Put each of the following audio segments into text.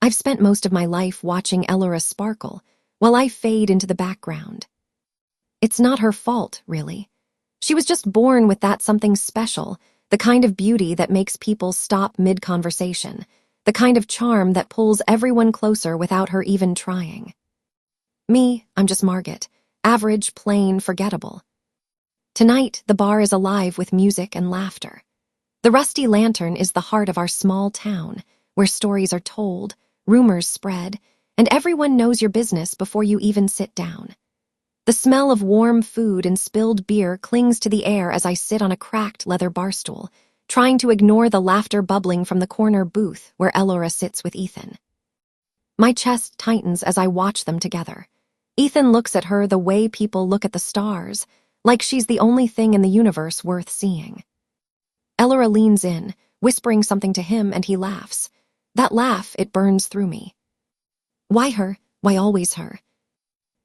I've spent most of my life watching Ellora sparkle, while I fade into the background. It's not her fault, really. She was just born with that something special, the kind of beauty that makes people stop mid-conversation, the kind of charm that pulls everyone closer without her even trying. Me, I'm just Margot, average, plain, forgettable. Tonight, the bar is alive with music and laughter. The Rusty Lantern is the heart of our small town, where stories are told, rumors spread, and everyone knows your business before you even sit down. The smell of warm food and spilled beer clings to the air as I sit on a cracked leather barstool, trying to ignore the laughter bubbling from the corner booth where Ellora sits with Ethan. My chest tightens as I watch them together. Ethan looks at her the way people look at the stars, like she's the only thing in the universe worth seeing. Ellora leans in, whispering something to him, and he laughs. That laugh, it burns through me. Why her? Why always her?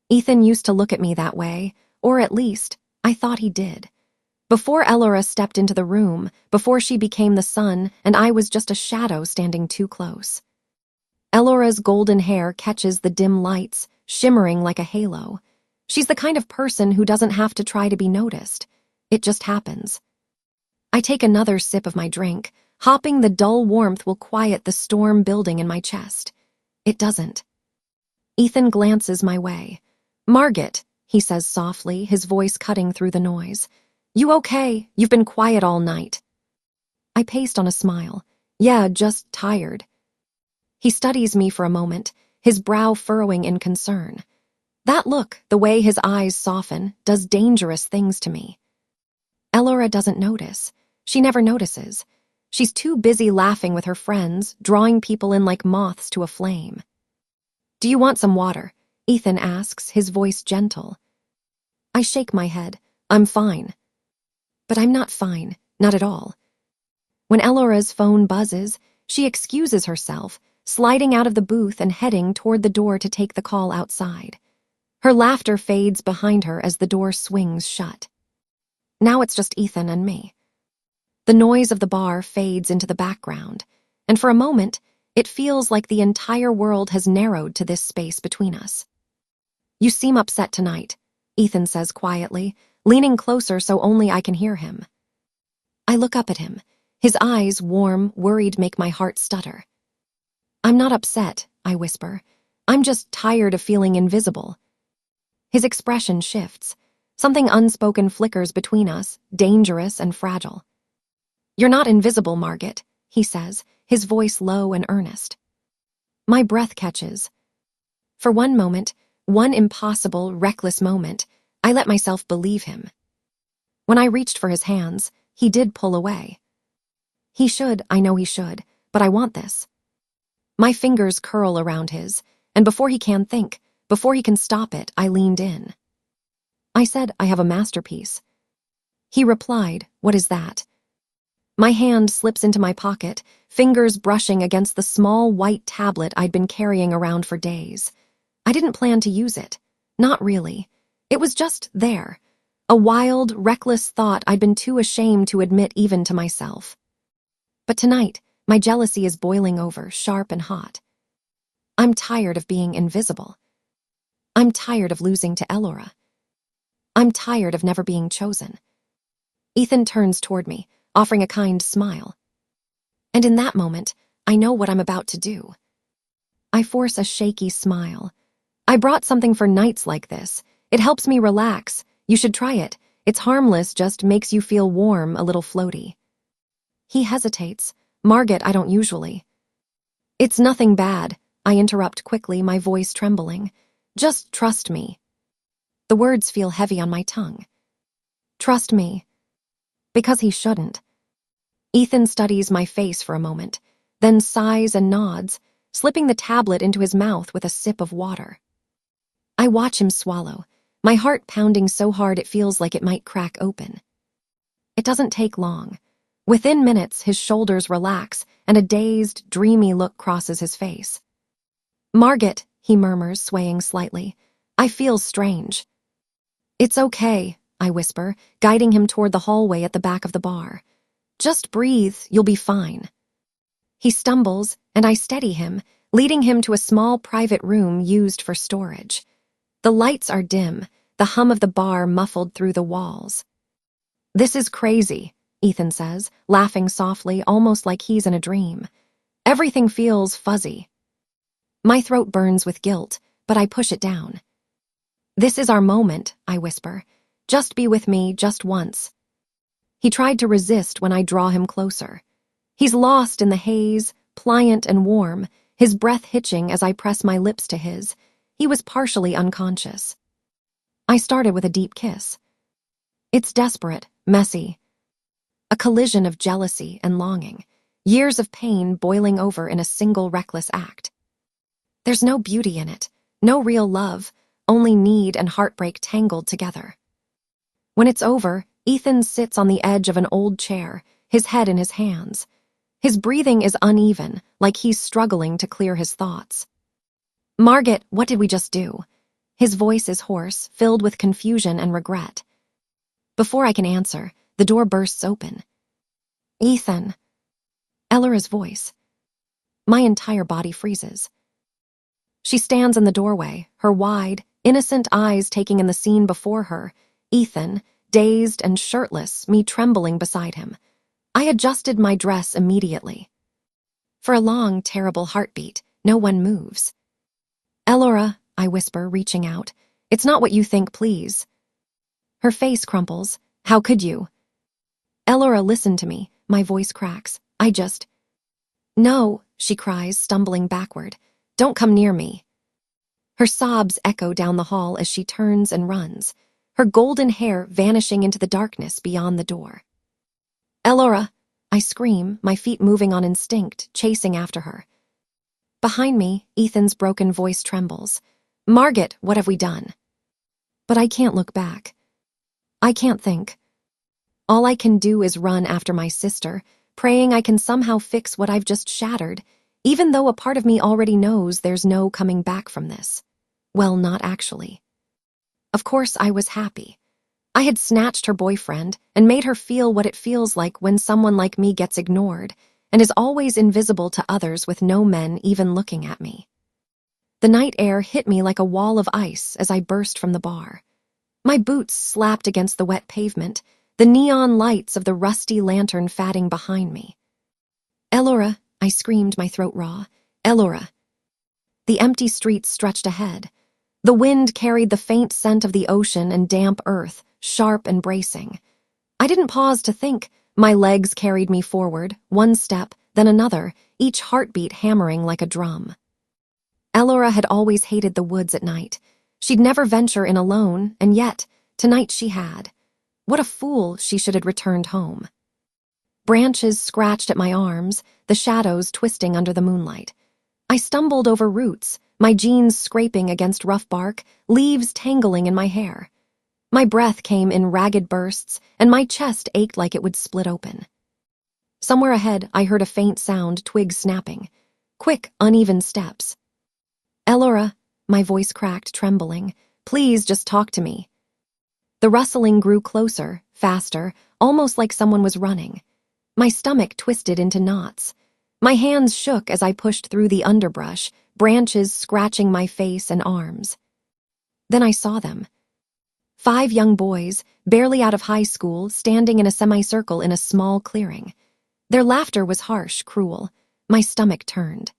Ethan used to look at me that way, or at least, I thought he did. Before Ellora stepped into the room, before she became the sun, and I was just a shadow standing too close. Ellora's golden hair catches the dim lights, shimmering like a halo. She's the kind of person who doesn't have to try to be noticed. It just happens. I take another sip of my drink, hoping the dull warmth will quiet the storm building in my chest. It doesn't. Ethan glances my way. Margot, he says softly, his voice cutting through the noise. You okay? You've been quiet all night. I paste on a smile. Yeah, just tired. He studies me for a moment, his brow furrowing in concern. That look, the way his eyes soften, does dangerous things to me. Ellora doesn't notice. She never notices. She's too busy laughing with her friends, drawing people in like moths to a flame. Do you want some water? Ethan asks, his voice gentle. I shake my head. I'm fine. But I'm not fine, not at all. When Ellora's phone buzzes, she excuses herself, sliding out of the booth and heading toward the door to take the call outside. Her laughter fades behind her as the door swings shut. Now it's just Ethan and me. The noise of the bar fades into the background, and for a moment, it feels like the entire world has narrowed to this space between us. You seem upset tonight, Ethan says quietly, leaning closer so only I can hear him. I look up at him. His eyes, warm, worried, make my heart stutter. I'm not upset, I whisper. I'm just tired of feeling invisible. His expression shifts. Something unspoken flickers between us, dangerous and fragile. You're not invisible, Margot, he says, his voice low and earnest. My breath catches. For one moment, one impossible, reckless moment, I let myself believe him. When I reached for his hands, he did pull away. He should, I know he should, but I want this. My fingers curl around his, and before he can think, before he can stop it, I leaned in. I said, I have a masterpiece. He replied, what is that? My hand slips into my pocket, fingers brushing against the small white tablet I'd been carrying around for days. I didn't plan to use it. Not really. It was just there. A wild, reckless thought I'd been too ashamed to admit even to myself. But tonight, my jealousy is boiling over, sharp and hot. I'm tired of being invisible. I'm tired of losing to Ellora. I'm tired of never being chosen. Ethan turns toward me, offering a kind smile. And in that moment, I know what I'm about to do. I force a shaky smile. I brought something for nights like this. It helps me relax. You should try it. It's harmless, just makes you feel warm, a little floaty. He hesitates. Margot, I don't usually. It's nothing bad, I interrupt quickly, my voice trembling. Just trust me. The words feel heavy on my tongue. Trust me. Because he shouldn't. Ethan studies my face for a moment, then sighs and nods, slipping the tablet into his mouth with a sip of water. I watch him swallow, my heart pounding so hard it feels like it might crack open. It doesn't take long. Within minutes, his shoulders relax, and a dazed, dreamy look crosses his face. Margot, he murmurs, swaying slightly. I feel strange. It's okay, I whisper, guiding him toward the hallway at the back of the bar. Just breathe, you'll be fine. He stumbles, and I steady him, leading him to a small private room used for storage. The lights are dim, the hum of the bar muffled through the walls. "This is crazy," Ethan says, laughing softly, almost like he's in a dream. "Everything feels fuzzy." My throat burns with guilt, but I push it down. "This is our moment," I whisper. "Just be with me, just once." He tried to resist when I draw him closer. He's lost in the haze, pliant and warm, his breath hitching as I press my lips to his. He was partially unconscious. I started with a deep kiss. It's desperate, messy. A collision of jealousy and longing, years of pain boiling over in a single reckless act. There's no beauty in it, no real love, only need and heartbreak tangled together. When it's over, Ethan sits on the edge of an old chair, his head in his hands. His breathing is uneven, like he's struggling to clear his thoughts. "Margot, what did we just do?" His voice is hoarse, filled with confusion and regret. Before I can answer, the door bursts open. "Ethan." Ellora's voice. My entire body freezes. She stands in the doorway, her wide, innocent eyes taking in the scene before her. Ethan, dazed and shirtless, me trembling beside him. I adjusted my dress immediately. For a long, terrible heartbeat, no one moves. "Ellora," I whisper, reaching out. "It's not what you think, please." Her face crumples. "How could you?" "Ellora, listen to me." My voice cracks. "No," she cries, stumbling backward. "Don't come near me." Her sobs echo down the hall as she turns and runs, her golden hair vanishing into the darkness beyond the door. "Ellora!" I scream, my feet moving on instinct, chasing after her. Behind me, Ethan's broken voice trembles. "Margot, what have we done?" But I can't look back. I can't think. All I can do is run after my sister, praying I can somehow fix what I've just shattered, even though a part of me already knows there's no coming back from this. Well, not actually. Of course, I was happy. I had snatched her boyfriend and made her feel what it feels like when someone like me gets ignored and is always invisible to others with no men even looking at me. The night air hit me like a wall of ice as I burst from the bar. My boots slapped against the wet pavement, the neon lights of the rusty lantern fatting behind me. "Ellora," I screamed, my throat raw. "Ellora." The empty streets stretched ahead. The wind carried the faint scent of the ocean and damp earth, sharp and bracing. I didn't pause to think. My legs carried me forward, one step, then another, each heartbeat hammering like a drum. Ellora had always hated the woods at night. She'd never venture in alone, and yet, tonight she had. What a fool she should have returned home. Branches scratched at my arms, the shadows twisting under the moonlight. I stumbled over roots, my jeans scraping against rough bark, leaves tangling in my hair. My breath came in ragged bursts, and my chest ached like it would split open. Somewhere ahead, I heard a faint sound, twigs snapping. Quick, uneven steps. "Ellora," my voice cracked, trembling. "Please just talk to me." The rustling grew closer, faster, almost like someone was running. My stomach twisted into knots. My hands shook as I pushed through the underbrush, branches scratching my face and arms. Then I saw them. 5 young boys, barely out of high school, standing in a semicircle in a small clearing. Their laughter was harsh, cruel. My stomach turned.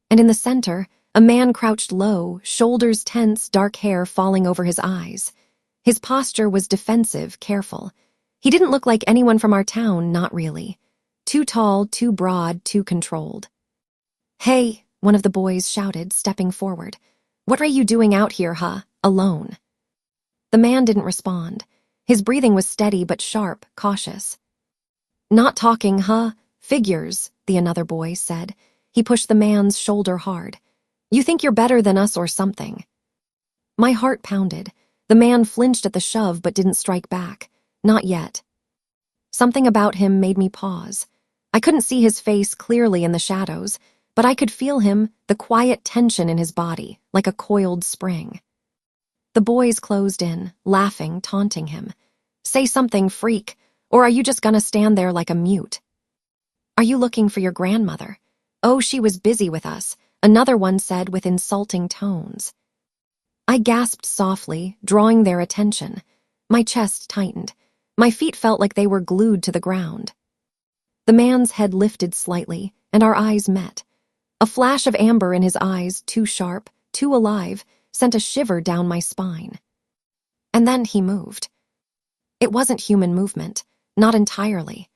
And in the center, a man crouched low, shoulders tense, dark hair falling over his eyes. His posture was defensive, careful. He didn't look like anyone from our town, not really. Too tall, too broad, too controlled. "Hey," one of the boys shouted, stepping forward. "What are you doing out here, huh? Alone?" The man didn't respond. His breathing was steady but sharp, cautious. "Not talking, huh? Figures," the another boy said. He pushed the man's shoulder hard. "You think you're better than us or something." My heart pounded. The man flinched at the shove but didn't strike back. Not yet. Something about him made me pause. I couldn't see his face clearly in the shadows, but I could feel him, the quiet tension in his body, like a coiled spring. The boys closed in, laughing, taunting him. "Say something, freak, or are you just gonna stand there like a mute?" "Are you looking for your grandmother?" "Oh, she was busy with us," another one said with insulting tones. I gasped softly, drawing their attention. My chest tightened. My feet felt like they were glued to the ground. The man's head lifted slightly, and our eyes met. A flash of amber in his eyes, too sharp, too alive, sent a shiver down my spine. And then he moved. It wasn't human movement, not entirely.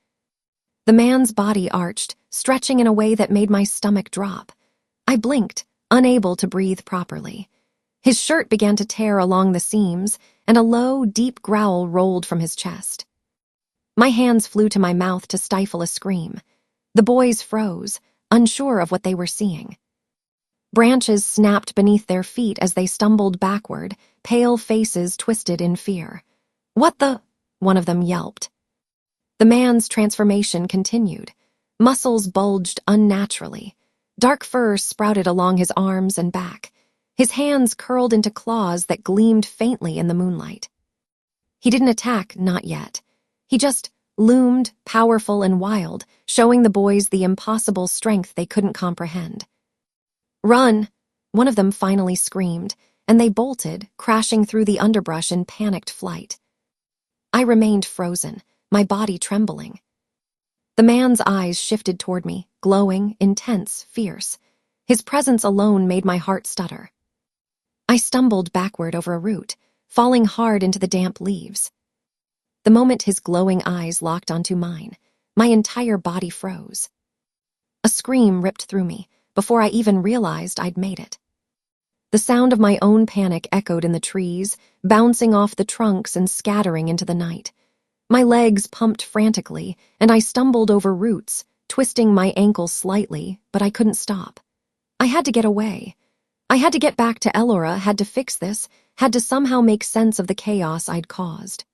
The man's body arched, stretching in a way that made my stomach drop. I blinked, unable to breathe properly. His shirt began to tear along the seams, and a low, deep growl rolled from his chest. My hands flew to my mouth to stifle a scream. The boys froze, unsure of what they were seeing. Branches snapped beneath their feet as they stumbled backward, pale faces twisted in fear. "What the?" one of them yelped. The man's transformation continued. Muscles bulged unnaturally. Dark fur sprouted along his arms and back. His hands curled into claws that gleamed faintly in the moonlight. He didn't attack, not yet. He just loomed, powerful and wild, showing the boys the impossible strength they couldn't comprehend. "Run!" one of them finally screamed, and they bolted, crashing through the underbrush in panicked flight. I remained frozen, my body trembling. The man's eyes shifted toward me, glowing, intense, fierce. His presence alone made my heart stutter. I stumbled backward over a root, falling hard into the damp leaves. The moment his glowing eyes locked onto mine, my entire body froze. A scream ripped through me before I even realized I'd made it. The sound of my own panic echoed in the trees, bouncing off the trunks and scattering into the night. My legs pumped frantically, and I stumbled over roots, twisting my ankle slightly, but I couldn't stop. I had to get away. I had to get back to Ellora, had to fix this, had to somehow make sense of the chaos I'd caused.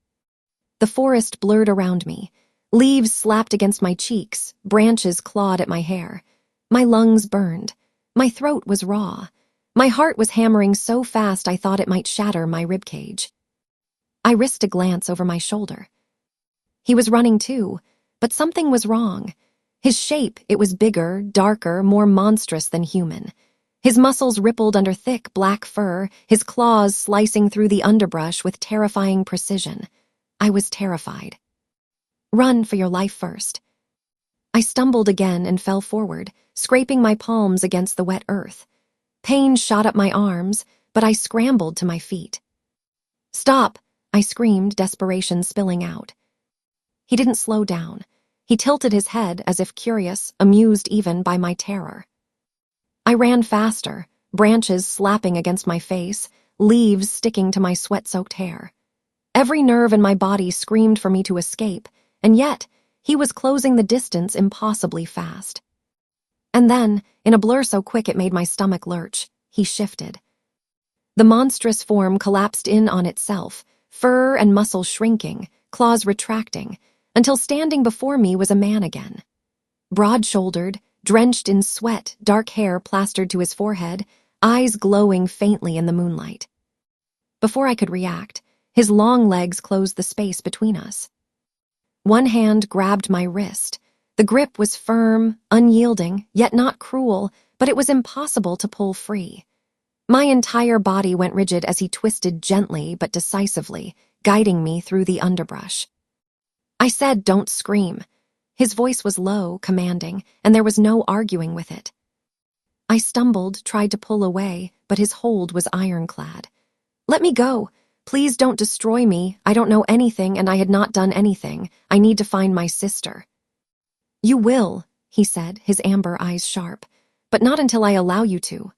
The forest blurred around me. Leaves slapped against my cheeks, branches clawed at my hair. My lungs burned. My throat was raw. My heart was hammering so fast I thought it might shatter my ribcage. I risked a glance over my shoulder. He was running too, but something was wrong. His shape, it was bigger, darker, more monstrous than human. His muscles rippled under thick black fur, his claws slicing through the underbrush with terrifying precision. I was terrified. "Run for your life first." I stumbled again and fell forward, scraping my palms against the wet earth. Pain shot up my arms, but I scrambled to my feet. "Stop!" I screamed, desperation spilling out. He didn't slow down. He tilted his head as if curious, amused even by my terror. I ran faster, branches slapping against my face, leaves sticking to my sweat-soaked hair. Every nerve in my body screamed for me to escape, and yet he was closing the distance impossibly fast. And then, in a blur so quick it made my stomach lurch, he shifted. The monstrous form collapsed in on itself, fur and muscle shrinking, claws retracting, until standing before me was a man again. Broad-shouldered, drenched in sweat, dark hair plastered to his forehead, eyes glowing faintly in the moonlight. Before I could react, his long legs closed the space between us. One hand grabbed my wrist. The grip was firm, unyielding, yet not cruel, but it was impossible to pull free. My entire body went rigid as he twisted gently but decisively, guiding me through the underbrush. I said, "Don't scream." His voice was low, commanding, and there was no arguing with it. I stumbled, tried to pull away, but his hold was ironclad. "Let me go. Please don't destroy me. I don't know anything, and I had not done anything. I need to find my sister." "You will," he said, his amber eyes sharp, "but not until I allow you to."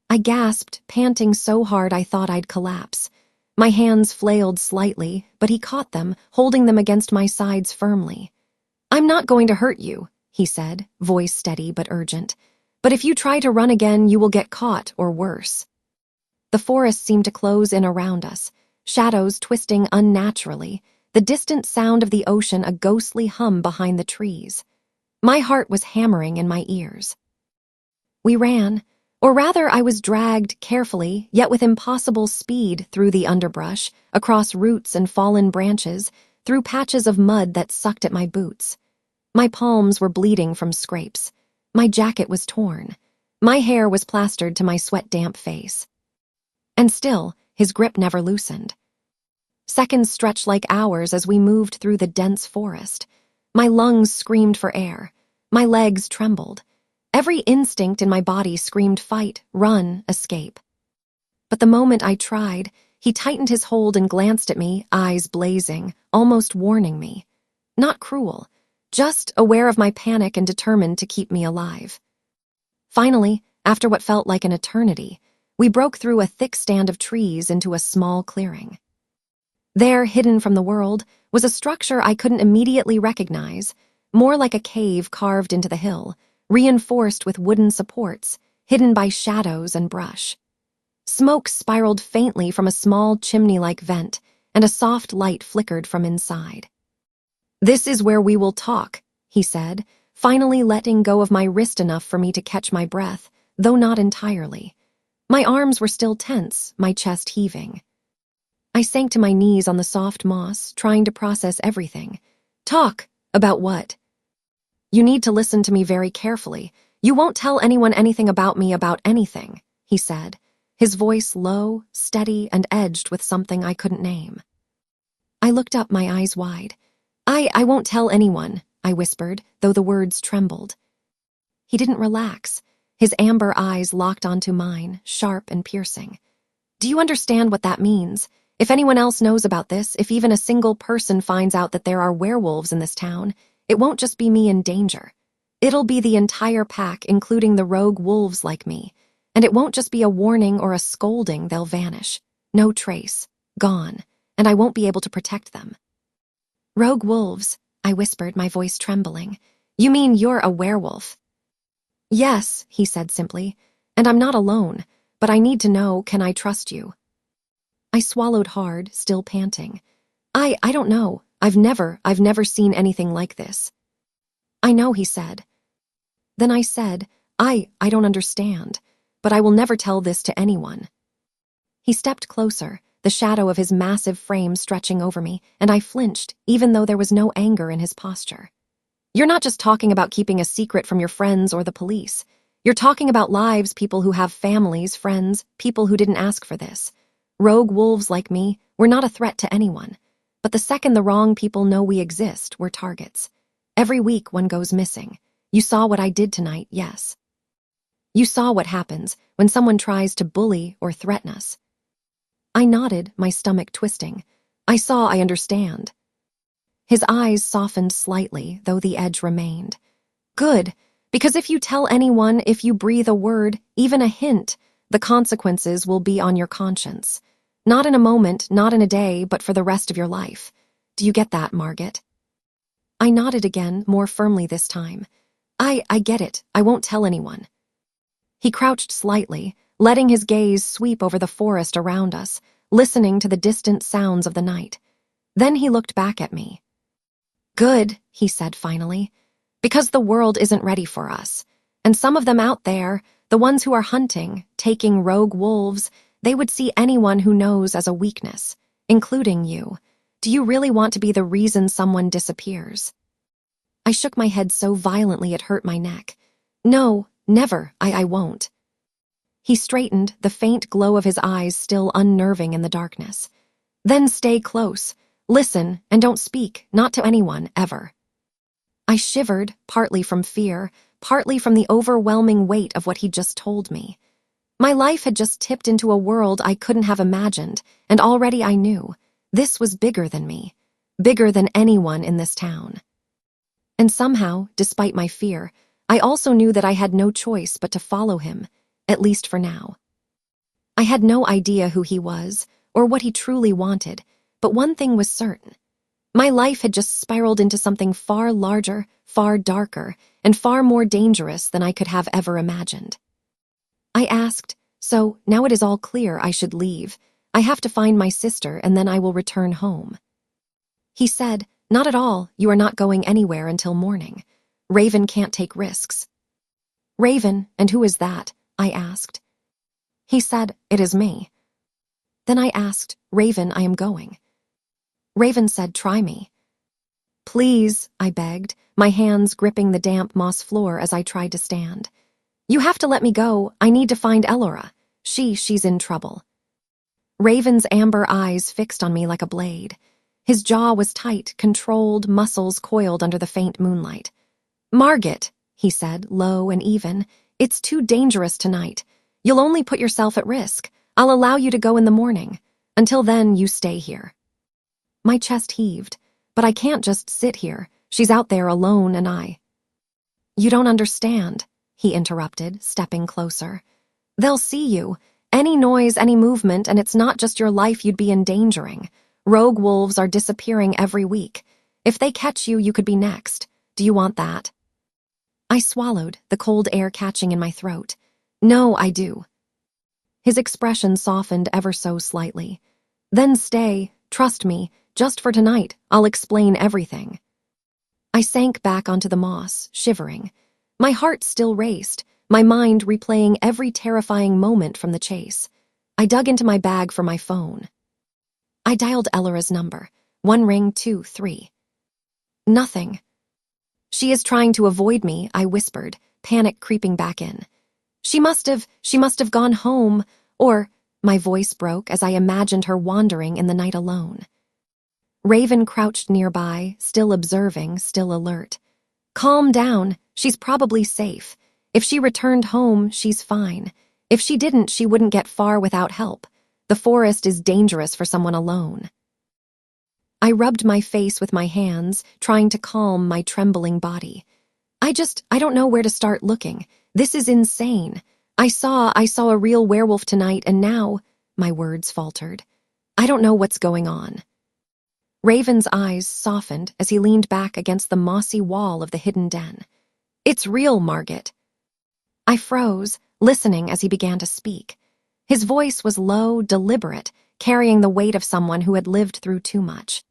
I gasped, panting so hard I thought I'd collapse. My hands flailed slightly, but he caught them, holding them against my sides firmly. "I'm not going to hurt you," he said, voice steady but urgent. "But if you try to run again, you will get caught, or worse." The forest seemed to close in around us, shadows twisting unnaturally, the distant sound of the ocean a ghostly hum behind the trees. My heart was hammering in my ears. We ran, or rather I was dragged carefully, yet with impossible speed, through the underbrush, across roots and fallen branches, through patches of mud that sucked at my boots. My palms were bleeding from scrapes. My jacket was torn. My hair was plastered to my sweat-damp face. And still, his grip never loosened. Seconds stretched like hours as we moved through the dense forest. My lungs screamed for air. My legs trembled. Every instinct in my body screamed fight, run, escape. But the moment I tried, he tightened his hold and glanced at me, eyes blazing, almost warning me. Not cruel, just aware of my panic and determined to keep me alive. Finally, after what felt like an eternity, we broke through a thick stand of trees into a small clearing. There, hidden from the world, was a structure I couldn't immediately recognize, more like a cave carved into the hill, reinforced with wooden supports, hidden by shadows and brush. Smoke spiraled faintly from a small chimney-like vent, and a soft light flickered from inside. "This is where we will talk," he said, finally letting go of my wrist enough for me to catch my breath, though not entirely. My arms were still tense, my chest heaving. I sank to my knees on the soft moss, trying to process everything. "Talk? About what?" "You need to listen to me very carefully. You won't tell anyone anything about me about anything," he said, his voice low, steady, and edged with something I couldn't name. I looked up, my eyes wide. I won't tell anyone," I whispered, though the words trembled. He didn't relax. His amber eyes locked onto mine, sharp and piercing. "Do you understand what that means? If anyone else knows about this, if even a single person finds out that there are werewolves in this town, it won't just be me in danger. It'll be the entire pack, including the rogue wolves like me. And it won't just be a warning or a scolding, they'll vanish. No trace. Gone. And I won't be able to protect them." "Rogue wolves," I whispered, my voice trembling. "You mean you're a werewolf?" "Yes," he said simply. "And I'm not alone. But I need to know, can I trust you?" I swallowed hard, still panting. I don't know. I've never seen anything like this." "I know," he said. Then I said, I don't understand, but I will never tell this to anyone." He stepped closer, the shadow of his massive frame stretching over me, and I flinched, even though there was no anger in his posture. "You're not just talking about keeping a secret from your friends or the police. You're talking about lives, people who have families, friends, people who didn't ask for this. Rogue wolves like me, we're not a threat to anyone. But the second the wrong people know we exist, we're targets. Every week one goes missing. You saw what I did tonight, yes. You saw what happens when someone tries to bully or threaten us." I nodded, my stomach twisting. I understand." His eyes softened slightly, though the edge remained. "Good, because if you tell anyone, if you breathe a word, even a hint, the consequences will be on your conscience. Not in a moment, not in a day, but for the rest of your life. Do you get that, Margot?" I nodded again, more firmly this time. I get it. I won't tell anyone." He crouched slightly, letting his gaze sweep over the forest around us, listening to the distant sounds of the night. Then he looked back at me. "Good," he said finally, "because the world isn't ready for us. And some of them out there, the ones who are hunting, taking rogue wolves, they would see anyone who knows as a weakness, including you. Do you really want to be the reason someone disappears?" I shook my head so violently it hurt my neck. "No, never, I won't." He straightened, the faint glow of his eyes still unnerving in the darkness. "Then stay close. Listen, and don't speak, not to anyone, ever." I shivered, partly from fear, partly from the overwhelming weight of what he'd just told me. My life had just tipped into a world I couldn't have imagined, and already I knew. This was bigger than me, bigger than anyone in this town. And somehow, despite my fear, I also knew that I had no choice but to follow him, at least for now. I had no idea who he was, or what he truly wanted, but one thing was certain. My life had just spiraled into something far larger, far darker, and far more dangerous than I could have ever imagined. I asked, "So, now it is all clear, I should leave. I have to find my sister, and then I will return home." He said, "Not at all, you are not going anywhere until morning. Raven can't take risks." "Raven, and who is that?" I asked. He said, "It is me." Then I asked, "Raven, I am going." Raven said, "Try me." "Please," I begged, my hands gripping the damp moss floor as I tried to stand. You have to let me go. I need to find Ellora. She's in trouble. Raven's amber eyes fixed on me like a blade. His jaw was tight, controlled, muscles coiled under the faint moonlight. Margot, he said, low and even, it's too dangerous tonight. You'll only put yourself at risk. I'll allow you to go in the morning. Until then, you stay here. My chest heaved, but I can't just sit here. She's out there alone and I. You don't understand, he interrupted, stepping closer. They'll see you. Any noise, any movement, and it's not just your life you'd be endangering. Rogue wolves are disappearing every week. If they catch you, you could be next. Do you want that? I swallowed, the cold air catching in my throat. No, I do. His expression softened ever so slightly. Then stay, trust me, just for tonight, I'll explain everything. I sank back onto the moss, shivering. My heart still raced, my mind replaying every terrifying moment from the chase. I dug into my bag for my phone. I dialed Ellora's number. 1 ring, 2, 3. Nothing. She is trying to avoid me, I whispered, panic creeping back in. She must have gone home, or, my voice broke as I imagined her wandering in the night alone. Raven crouched nearby, still observing, still alert. Calm down, she's probably safe. If she returned home, she's fine. If she didn't, she wouldn't get far without help. The forest is dangerous for someone alone. I rubbed my face with my hands, trying to calm my trembling body. I don't know where to start looking. This is insane. I saw a real werewolf tonight, and now, my words faltered. I don't know what's going on. Raven's eyes softened as he leaned back against the mossy wall of the hidden den. It's real, Margot. I froze, listening as he began to speak. His voice was low, deliberate, carrying the weight of someone who had lived through too much.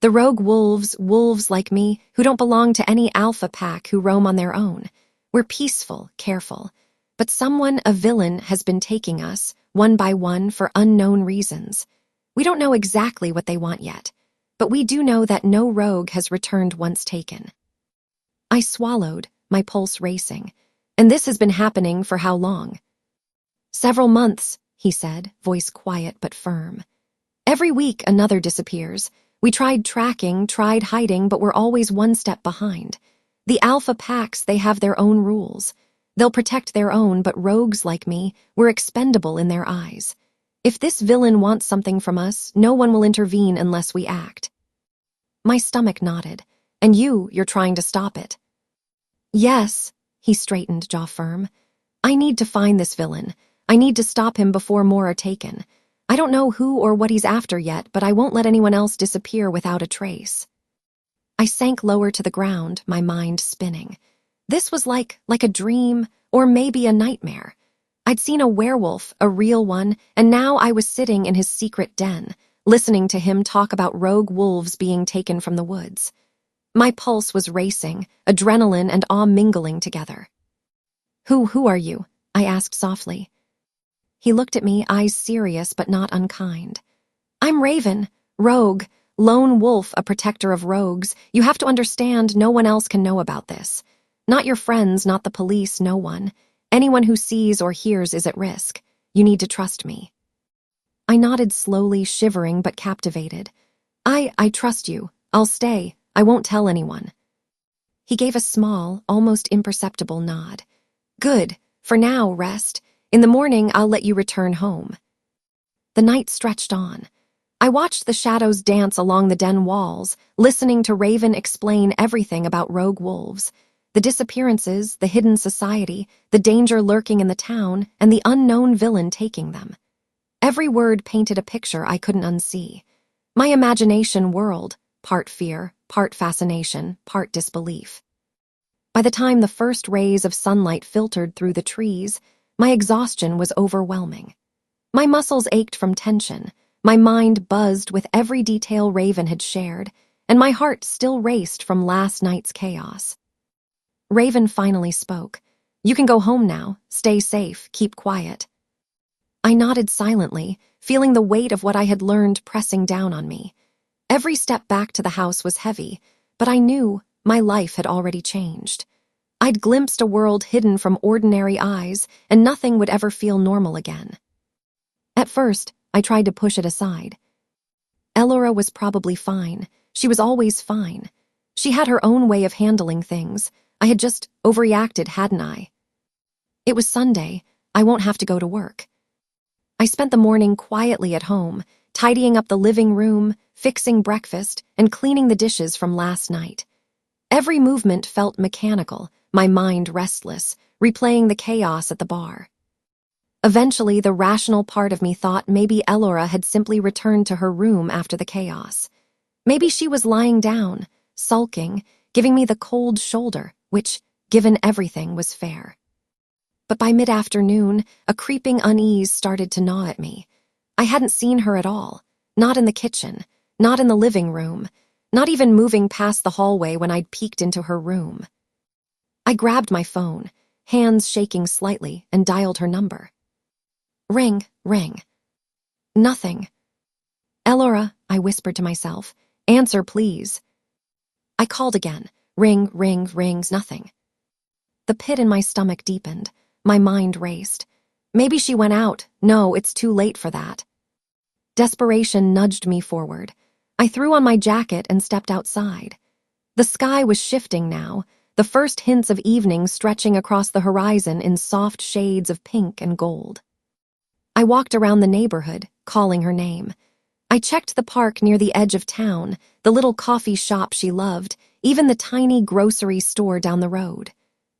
The rogue wolves like me, who don't belong to any alpha pack who roam on their own. We're peaceful, careful. But someone, a villain, has been taking us, one by one, for unknown reasons. We don't know exactly what they want yet, but we do know that no rogue has returned once taken. I swallowed, my pulse racing. And this has been happening for how long? Several months, he said, voice quiet but firm. Every week another disappears. We tried tracking, tried hiding, but we're always one step behind. The alpha packs, they have their own rules. They'll protect their own, but rogues like me, we're expendable in their eyes. If this villain wants something from us, no one will intervene unless we act. My stomach nodded. And you're trying to stop it. Yes, he straightened, jaw firm. I need to find this villain. I need to stop him before more are taken. I don't know who or what he's after yet, but I won't let anyone else disappear without a trace. I sank lower to the ground, my mind spinning. This was like a dream, or maybe a nightmare. I'd seen a werewolf, a real one, and now I was sitting in his secret den, listening to him talk about rogue wolves being taken from the woods. My pulse was racing, adrenaline and awe mingling together. Who are you? I asked softly. He looked at me, eyes serious but not unkind. I'm Raven, rogue, lone wolf, a protector of rogues. You have to understand, no one else can know about this. Not your friends, not the police, no one. Anyone who sees or hears is at risk. You need to trust me. I nodded slowly, shivering but captivated. I trust you. I'll stay. I won't tell anyone. He gave a small, almost imperceptible nod. Good. For now, rest. In the morning, I'll let you return home. The night stretched on. I watched the shadows dance along the den walls, listening to Raven explain everything about rogue wolves. The disappearances, the hidden society, the danger lurking in the town, and the unknown villain taking them. Every word painted a picture I couldn't unsee. My imagination whirled, part fear, part fascination, part disbelief. By the time the first rays of sunlight filtered through the trees, my exhaustion was overwhelming. My muscles ached from tension, my mind buzzed with every detail Raven had shared, and my heart still raced from last night's chaos. Raven finally spoke. You can go home now. Stay safe. Keep quiet. I nodded silently, feeling the weight of what I had learned pressing down on me. Every step back to the house was heavy, but I knew my life had already changed. I'd glimpsed a world hidden from ordinary eyes, and nothing would ever feel normal again. At first, I tried to push it aside. Ellora was probably fine. She was always fine. She had her own way of handling things. I had just overreacted, hadn't I? It was Sunday. I won't have to go to work. I spent the morning quietly at home, tidying up the living room, fixing breakfast, and cleaning the dishes from last night. Every movement felt mechanical, my mind restless, replaying the chaos at the bar. Eventually, the rational part of me thought maybe Ellora had simply returned to her room after the chaos. Maybe she was lying down, sulking, giving me the cold shoulder, which, given everything, was fair. But by mid-afternoon, a creeping unease started to gnaw at me. I hadn't seen her at all, not in the kitchen, not in the living room, not even moving past the hallway when I'd peeked into her room. I grabbed my phone, hands shaking slightly, and dialed her number. Ring, ring. Nothing. Ellora, I whispered to myself. Answer, please. I called again. Ring, ring, rings, nothing. The pit in my stomach deepened. My mind raced. Maybe she went out. No, it's too late for that. Desperation nudged me forward. I threw on my jacket and stepped outside. The sky was shifting now, the first hints of evening stretching across the horizon in soft shades of pink and gold. I walked around the neighborhood, calling her name. I checked the park near the edge of town, the little coffee shop she loved, even the tiny grocery store down the road.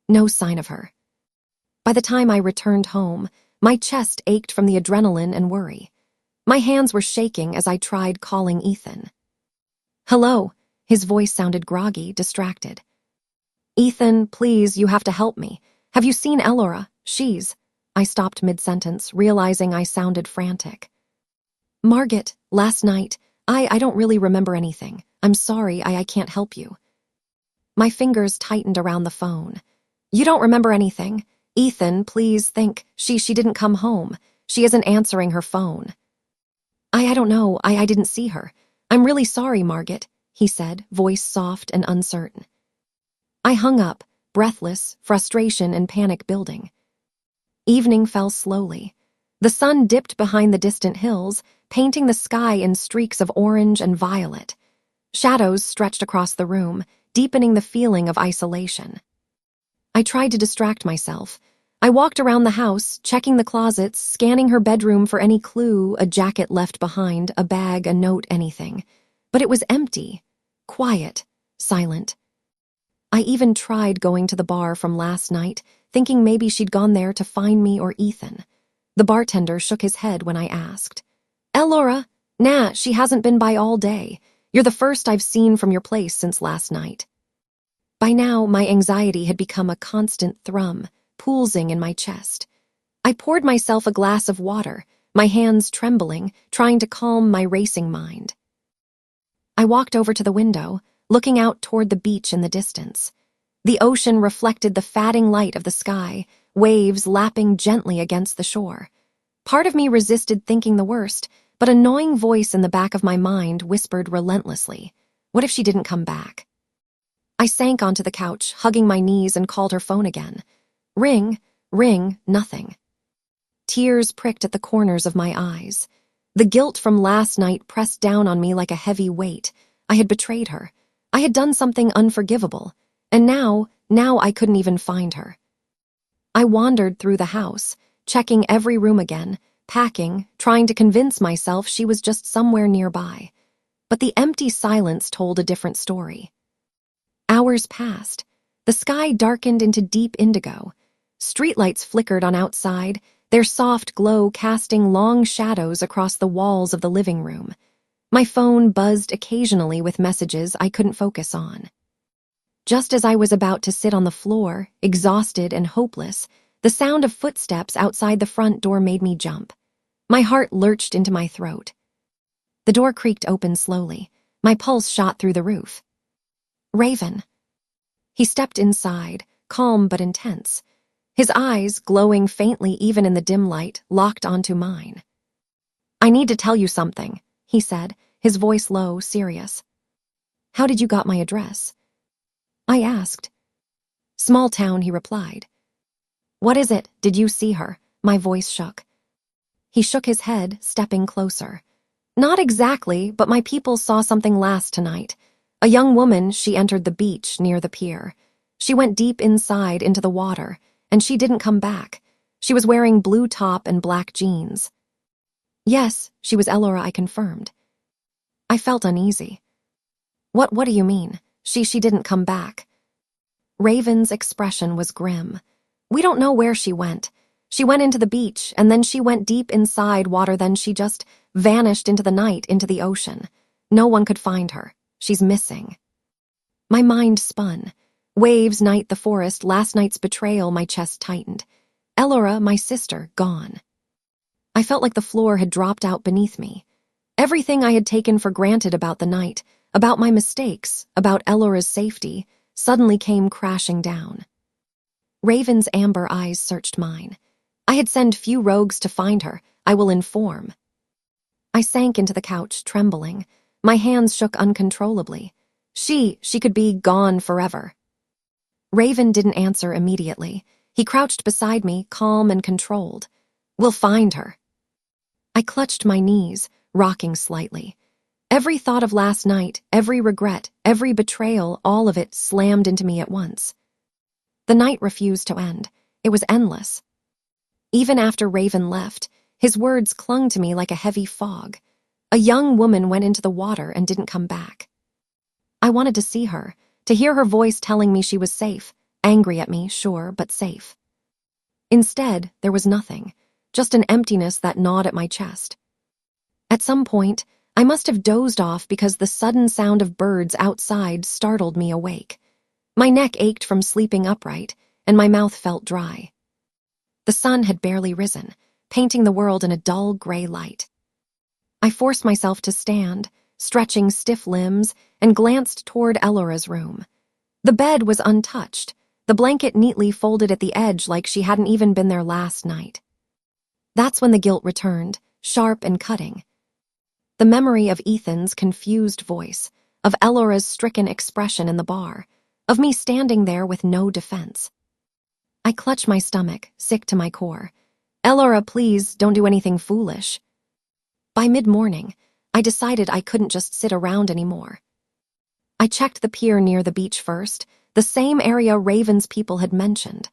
No sign of her. By the time I returned home, my chest ached from the adrenaline and worry. My hands were shaking as I tried calling Ethan. Hello, his voice sounded groggy, distracted. Ethan, please, you have to help me. Have you seen Ellora? I stopped mid-sentence, realizing I sounded frantic. Margot, last night, I don't really remember anything. I'm sorry, I can't help you. My fingers tightened around the phone. You don't remember anything? Ethan, please think. She didn't come home. She isn't answering her phone. I don't know. I didn't see her. I'm really sorry, Margot, he said, voice soft and uncertain. I hung up, breathless, frustration and panic building. Evening fell slowly. The sun dipped behind the distant hills, painting the sky in streaks of orange and violet. Shadows stretched across the room, deepening the feeling of isolation. I tried to distract myself. I walked around the house, checking the closets, scanning her bedroom for any clue, a jacket left behind, a bag, a note, anything. But it was empty, quiet, silent. I even tried going to the bar from last night, thinking maybe she'd gone there to find me or Ethan. The bartender shook his head when I asked. Ellora, nah, she hasn't been by all day. You're the first I've seen from your place since last night. By now, my anxiety had become a constant thrum, pulsing in my chest. I poured myself a glass of water, my hands trembling, trying to calm my racing mind. I walked over to the window, looking out toward the beach in the distance. The ocean reflected the fatting light of the sky, waves lapping gently against the shore. Part of me resisted thinking the worst, but a gnawing voice in the back of my mind whispered relentlessly, what if she didn't come back? I sank onto the couch, hugging my knees, and called her phone again. Ring, ring, nothing. Tears pricked at the corners of my eyes. The guilt from last night pressed down on me like a heavy weight. I had betrayed her. I had done something unforgivable. And now I couldn't even find her. I wandered through the house, checking every room again, packing, trying to convince myself she was just somewhere nearby. But the empty silence told a different story. Hours passed. The sky darkened into deep indigo. Streetlights flickered on outside, their soft glow casting long shadows across the walls of the living room. My phone buzzed occasionally with messages I couldn't focus on. Just as I was about to sit on the floor, exhausted and hopeless, the sound of footsteps outside the front door made me jump. My heart lurched into my throat. The door creaked open slowly. My pulse shot through the roof. Raven. He stepped inside, calm but intense. His eyes, glowing faintly even in the dim light, locked onto mine. I need to tell you something, he said, his voice low, serious. How did you got my address? I asked. Small town, he replied. What is it? Did you see her? My voice shook. He shook his head, stepping closer. Not exactly, but my people saw something last night. A young woman, she entered the beach near the pier. She went deep inside into the water, and she didn't come back. She was wearing blue top and black jeans. Yes, she was Ellora, I confirmed. I felt uneasy. What do you mean? She didn't come back. Raven's expression was grim. We don't know where she went. She went into the beach, and then she went deep inside water, then she just vanished into the night, into the ocean. No one could find her. She's missing. My mind spun. Waves, night, the forest, last night's betrayal, my chest tightened. Ellora, my sister, gone. I felt like the floor had dropped out beneath me. Everything I had taken for granted about the night, about my mistakes, about Ellora's safety, suddenly came crashing down. Raven's amber eyes searched mine. I had sent few rogues to find her. I will inform. I sank into the couch, trembling. My hands shook uncontrollably. She could be gone forever. Raven didn't answer immediately. He crouched beside me, calm and controlled. We'll find her. I clutched my knees, rocking slightly. Every thought of last night, every regret, every betrayal, all of it slammed into me at once. The night refused to end. It was endless. Even after Raven left, his words clung to me like a heavy fog. A young woman went into the water and didn't come back. I wanted to see her, to hear her voice telling me she was safe, angry at me, sure, but safe. Instead, there was nothing, just an emptiness that gnawed at my chest. At some point, I must have dozed off because the sudden sound of birds outside startled me awake. My neck ached from sleeping upright, and my mouth felt dry. The sun had barely risen, painting the world in a dull gray light. I forced myself to stand, stretching stiff limbs, and glanced toward Ellora's room. The bed was untouched, the blanket neatly folded at the edge like she hadn't even been there last night. That's when the guilt returned, sharp and cutting. The memory of Ethan's confused voice, of Ellora's stricken expression in the bar, of me standing there with no defense. I clutched my stomach, sick to my core. Ellora, please, don't do anything foolish. By mid-morning, I decided I couldn't just sit around anymore. I checked the pier near the beach first, the same area Raven's people had mentioned.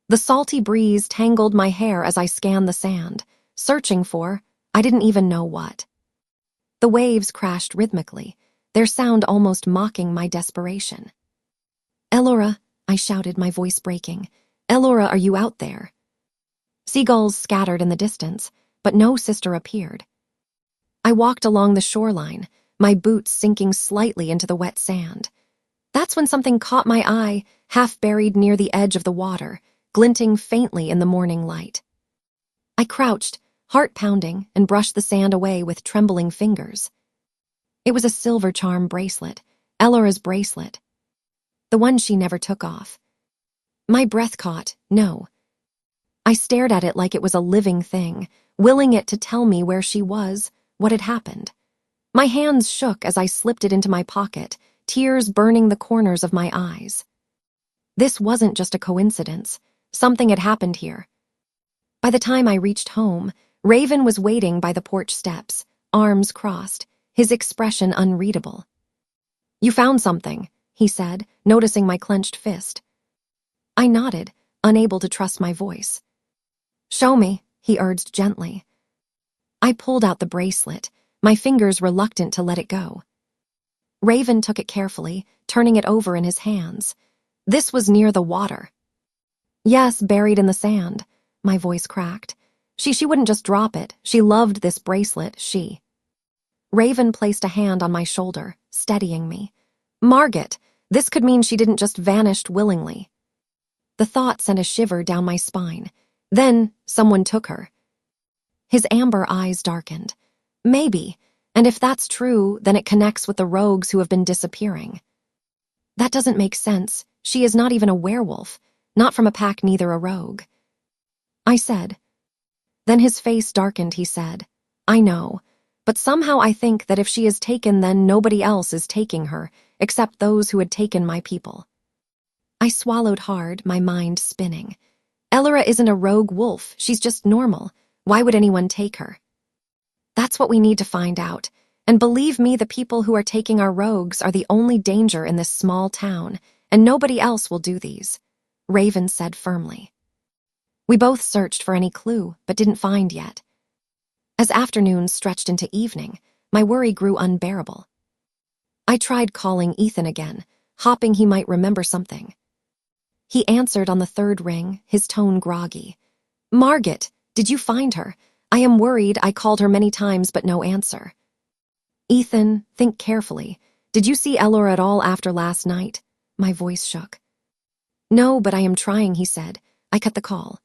The salty breeze tangled my hair as I scanned the sand, searching for, I didn't even know what. The waves crashed rhythmically, their sound almost mocking my desperation. Ellora, I shouted, my voice breaking. Ellora, are you out there? Seagulls scattered in the distance, but no sister appeared. I walked along the shoreline, my boots sinking slightly into the wet sand. That's when something caught my eye, half buried near the edge of the water, glinting faintly in the morning light. I crouched, heart pounding, and brushed the sand away with trembling fingers. It was a silver charm bracelet, Ellora's bracelet. The one she never took off. My breath caught, no. I stared at it like it was a living thing, willing it to tell me where she was, what had happened. My hands shook as I slipped it into my pocket, tears burning the corners of my eyes. This wasn't just a coincidence. Something had happened here. By the time I reached home, Raven was waiting by the porch steps, arms crossed, his expression unreadable. You found something, he said, noticing my clenched fist. I nodded, unable to trust my voice. Show me, he urged gently. I pulled out the bracelet, my fingers reluctant to let it go. Raven took it carefully, turning it over in his hands. This was near the water. Yes, buried in the sand, my voice cracked. She wouldn't just drop it. She loved this bracelet, she. Raven placed a hand on my shoulder, steadying me. Margot, this could mean she didn't just vanish willingly. The thought sent a shiver down my spine. Then someone took her. His amber eyes darkened. Maybe, and if that's true, then it connects with the rogues who have been disappearing. That doesn't make sense. She is not even a werewolf, not from a pack, neither a rogue. I said. Then his face darkened, he said. I know, but somehow I think that if she is taken, then nobody else is taking her, except those who had taken my people. I swallowed hard, my mind spinning. Ellora isn't a rogue wolf, she's just normal. Why would anyone take her? That's what we need to find out. And believe me, the people who are taking our rogues are the only danger in this small town, and nobody else will do these, Raven said firmly. We both searched for any clue, but didn't find yet. As afternoon stretched into evening, my worry grew unbearable. I tried calling Ethan again, hoping he might remember something. He answered on the third ring, his tone groggy. Margot, did you find her? I am worried. I called her many times, but no answer. Ethan, think carefully. Did you see Ellora at all after last night? My voice shook. No, but I am trying, he said. I cut the call.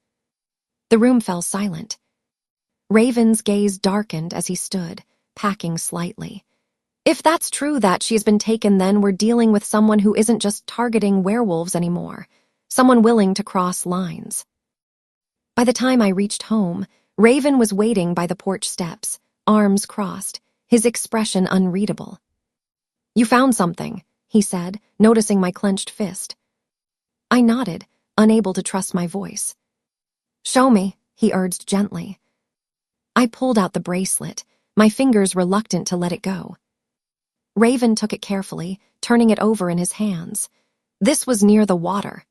The room fell silent. Raven's gaze darkened as he stood, packing slightly. If that's true that she has been taken, then we're dealing with someone who isn't just targeting werewolves anymore. Someone willing to cross lines. By the time I reached home, Raven was waiting by the porch steps, arms crossed, his expression unreadable. You found something, he said, noticing my clenched fist. I nodded, unable to trust my voice. Show me, he urged gently. I pulled out the bracelet, my fingers reluctant to let it go. Raven took it carefully, turning it over in his hands. This was near the water.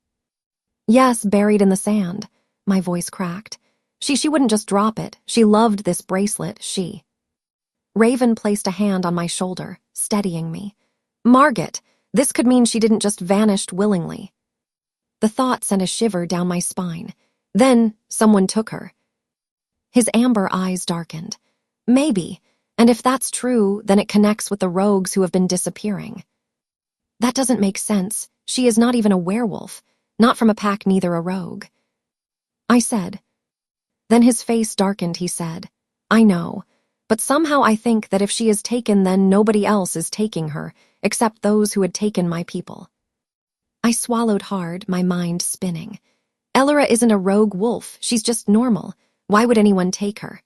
Yes, buried in the sand, my voice cracked. She wouldn't just drop it. She loved this bracelet, Raven placed a hand on my shoulder, steadying me. Margot, this could mean she didn't just vanish willingly. The thought sent a shiver down my spine. Then, someone took her. His amber eyes darkened. Maybe, and if that's true, then it connects with the rogues who have been disappearing. That doesn't make sense. She is not even a werewolf, not from a pack, neither a rogue. I said. Then his face darkened, he said. I know, but somehow I think that if she is taken, then nobody else is taking her, except those who had taken my people. I swallowed hard, my mind spinning. Ellora isn't a rogue wolf, she's just normal. Why would anyone take her?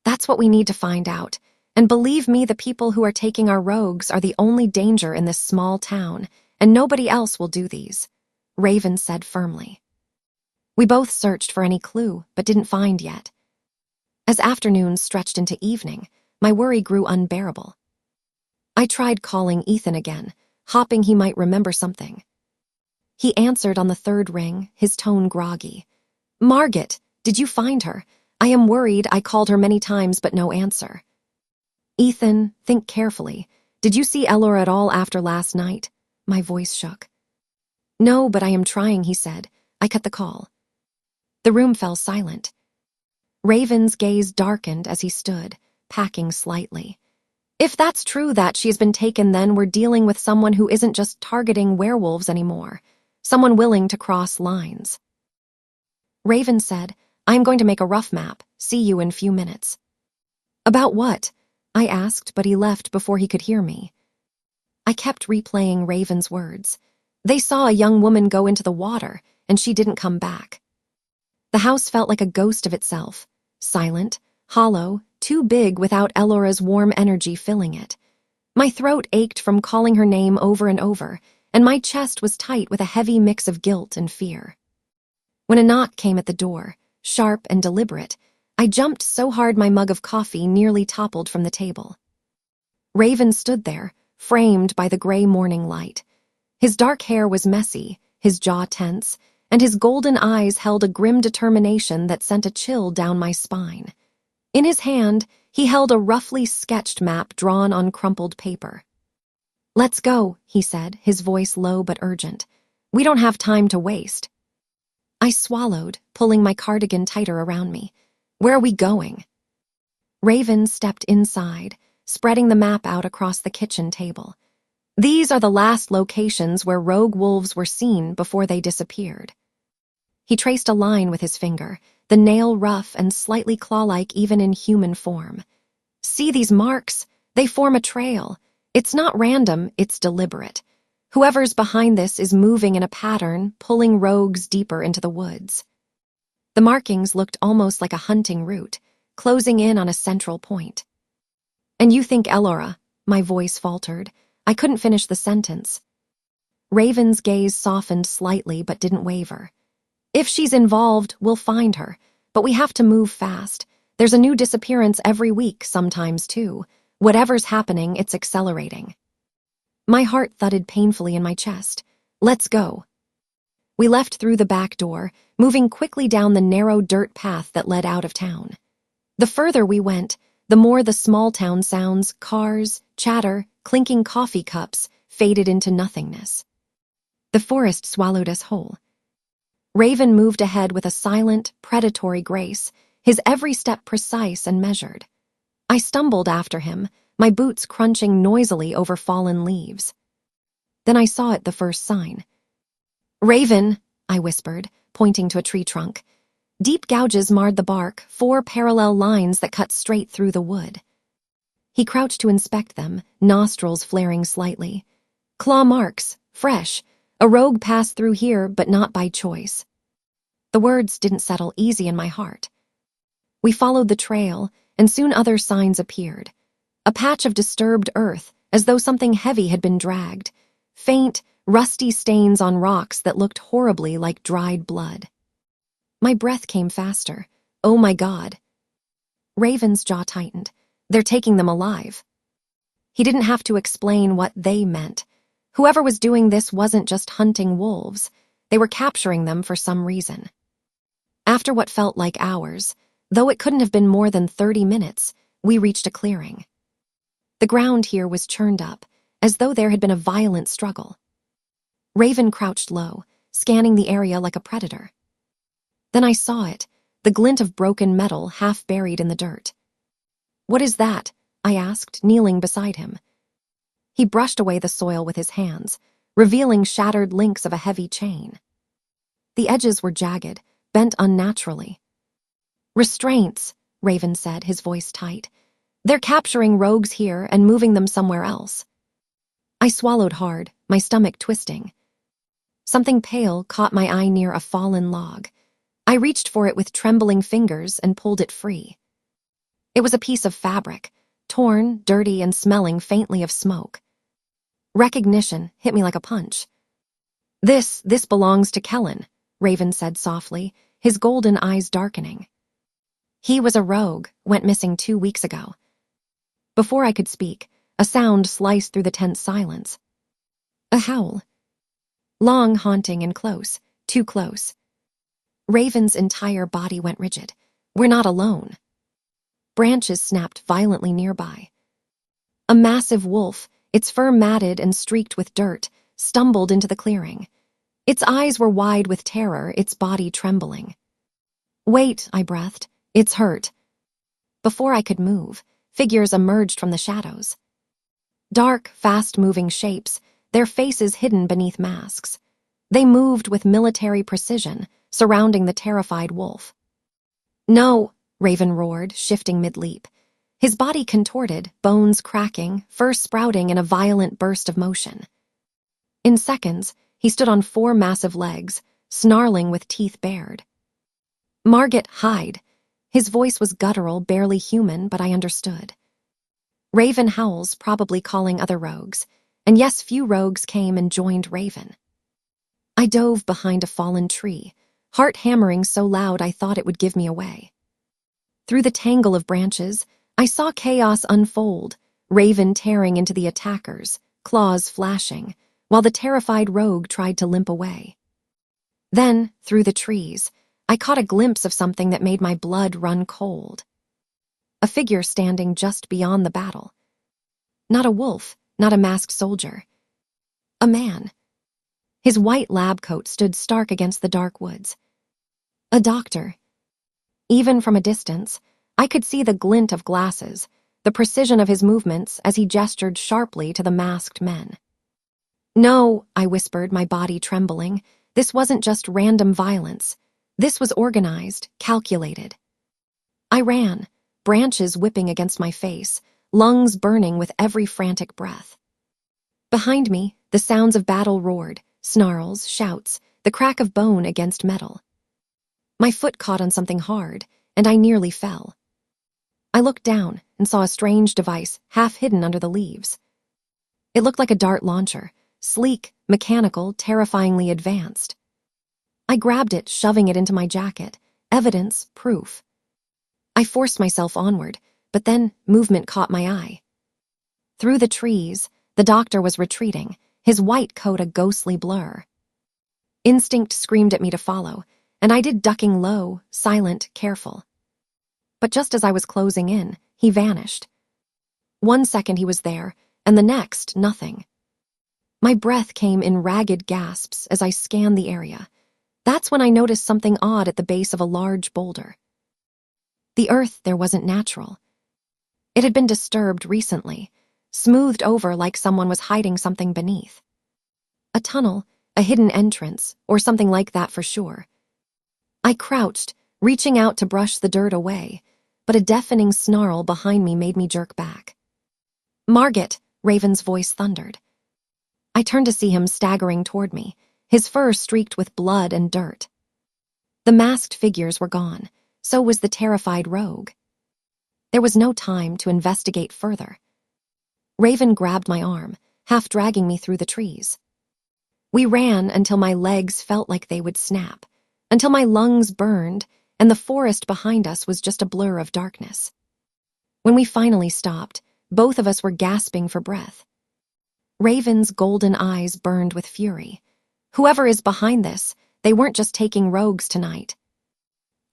That's what we need to find out. And believe me, the people who are taking our rogues are the only danger in this small town, and nobody else will do these, Raven said firmly. We both searched for any clue, but didn't find yet. As afternoon stretched into evening, my worry grew unbearable. I tried calling Ethan again, hoping he might remember something. He answered on the third ring, his tone groggy. Margot, did you find her? I am worried. I called her many times, but no answer. Ethan, think carefully. Did you see Ellora at all after last night? My voice shook. No, but I am trying, he said. I cut the call. The room fell silent. Raven's gaze darkened as he stood, packing slightly. If that's true that she has been taken, then we're dealing with someone who isn't just targeting werewolves anymore. Someone willing to cross lines. Raven said, I'm going to make a rough map. See you in a few minutes. About what? I asked, but he left before he could hear me. I kept replaying Raven's words. They saw a young woman go into the water, and she didn't come back. The house felt like a ghost of itself, silent, hollow, too big without Ellora's warm energy filling it. My throat ached from calling her name over and over, and my chest was tight with a heavy mix of guilt and fear. When a knock came at the door, sharp and deliberate, I jumped so hard my mug of coffee nearly toppled from the table. Raven stood there, framed by the gray morning light. His dark hair was messy, his jaw tense, and his golden eyes held a grim determination that sent a chill down my spine. In his hand, he held a roughly sketched map drawn on crumpled paper. Let's go, he said, his voice low but urgent. We don't have time to waste. I swallowed, pulling my cardigan tighter around me. Where are we going? Raven stepped inside, spreading the map out across the kitchen table. These are the last locations where rogue wolves were seen before they disappeared. He traced a line with his finger, the nail rough and slightly claw-like even in human form. See these marks? They form a trail. It's not random, it's deliberate. Whoever's behind this is moving in a pattern, pulling rogues deeper into the woods. The markings looked almost like a hunting route, closing in on a central point. And you think Ellora, my voice faltered. I couldn't finish the sentence. Raven's gaze softened slightly but didn't waver. If she's involved, we'll find her, but we have to move fast. There's a new disappearance every week, sometimes too. Whatever's happening, it's accelerating. My heart thudded painfully in my chest. Let's go. We left through the back door, moving quickly down the narrow dirt path that led out of town. The further we went, the more the small town sounds, cars, chatter, clinking coffee cups, faded into nothingness. The forest swallowed us whole. Raven moved ahead with a silent, predatory grace, his every step precise and measured. I stumbled after him, my boots crunching noisily over fallen leaves. Then I saw it, the first sign. "Raven," I whispered, pointing to a tree trunk. Deep gouges marred the bark, 4 parallel lines that cut straight through the wood. He crouched to inspect them, nostrils flaring slightly. Claw marks, fresh. A rogue passed through here, but not by choice. The words didn't settle easy in my heart. We followed the trail, and soon other signs appeared. A patch of disturbed earth, as though something heavy had been dragged. Faint, rusty stains on rocks that looked horribly like dried blood. My breath came faster. Oh my God. Raven's jaw tightened. They're taking them alive. He didn't have to explain what they meant. Whoever was doing this wasn't just hunting wolves. They were capturing them for some reason. After what felt like hours, though it couldn't have been more than 30 minutes, we reached a clearing. The ground here was churned up, as though there had been a violent struggle. Raven crouched low, scanning the area like a predator. Then I saw it, the glint of broken metal half buried in the dirt. "What is that?" I asked, kneeling beside him. He brushed away the soil with his hands, revealing shattered links of a heavy chain. The edges were jagged, bent unnaturally. "Restraints," Raven said, his voice tight. "They're capturing rogues here and moving them somewhere else." I swallowed hard, my stomach twisting. Something pale caught my eye near a fallen log. I reached for it with trembling fingers and pulled it free. It was a piece of fabric, torn, dirty, and smelling faintly of smoke. Recognition hit me like a punch. This belongs to Kellen," Raven said softly, his golden eyes darkening. "He was a rogue, went missing 2 weeks ago." Before I could speak, a sound sliced through the tense silence. A howl. Long, haunting, and close, too close. Raven's entire body went rigid. We're not alone. Branches snapped violently nearby. A massive wolf, its fur matted and streaked with dirt, stumbled into the clearing. Its eyes were wide with terror, its body trembling. "Wait," I breathed. "It's hurt." Before I could move, figures emerged from the shadows. Dark, fast-moving shapes, their faces hidden beneath masks. They moved with military precision, surrounding the terrified wolf. "No," Raven roared, shifting mid-leap. His body contorted, bones cracking, fur sprouting in a violent burst of motion. In seconds, he stood on 4 massive legs, snarling with teeth bared. "Margot, hide." His voice was guttural, barely human, but I understood. Raven howls, probably calling other rogues, and yes, few rogues came and joined Raven. I dove behind a fallen tree, heart hammering so loud I thought it would give me away. Through the tangle of branches, I saw chaos unfold, Raven tearing into the attackers, claws flashing, while the terrified rogue tried to limp away. Then, through the trees, I caught a glimpse of something that made my blood run cold. A figure standing just beyond the battle. Not a wolf, not a masked soldier. A man. His white lab coat stood stark against the dark woods. A doctor. Even from a distance, I could see the glint of glasses, the precision of his movements as he gestured sharply to the masked men. "No," I whispered, my body trembling. This wasn't just random violence. This was organized, calculated. I ran, branches whipping against my face, lungs burning with every frantic breath. Behind me, the sounds of battle roared, snarls, shouts, the crack of bone against metal. My foot caught on something hard, and I nearly fell. I looked down and saw a strange device half hidden under the leaves. It looked like a dart launcher, sleek, mechanical, terrifyingly advanced. I grabbed it, shoving it into my jacket. Evidence, proof. I forced myself onward, but then movement caught my eye. Through the trees, the doctor was retreating, his white coat a ghostly blur. Instinct screamed at me to follow, and I did, ducking low, silent, careful. But just as I was closing in, he vanished. 1 second he was there, and the next, nothing. My breath came in ragged gasps as I scanned the area. That's when I noticed something odd at the base of a large boulder. The earth there wasn't natural. It had been disturbed recently, smoothed over like someone was hiding something beneath. A tunnel, a hidden entrance, or something like that for sure. I crouched, reaching out to brush the dirt away, but a deafening snarl behind me made me jerk back. "Margot," Raven's voice thundered. I turned to see him staggering toward me, his fur streaked with blood and dirt. The masked figures were gone, so was the terrified rogue. There was no time to investigate further. Raven grabbed my arm, half dragging me through the trees. We ran until my legs felt like they would snap, until my lungs burned, and the forest behind us was just a blur of darkness. When we finally stopped, both of us were gasping for breath. Raven's golden eyes burned with fury. Whoever is behind this, they weren't just taking rogues tonight.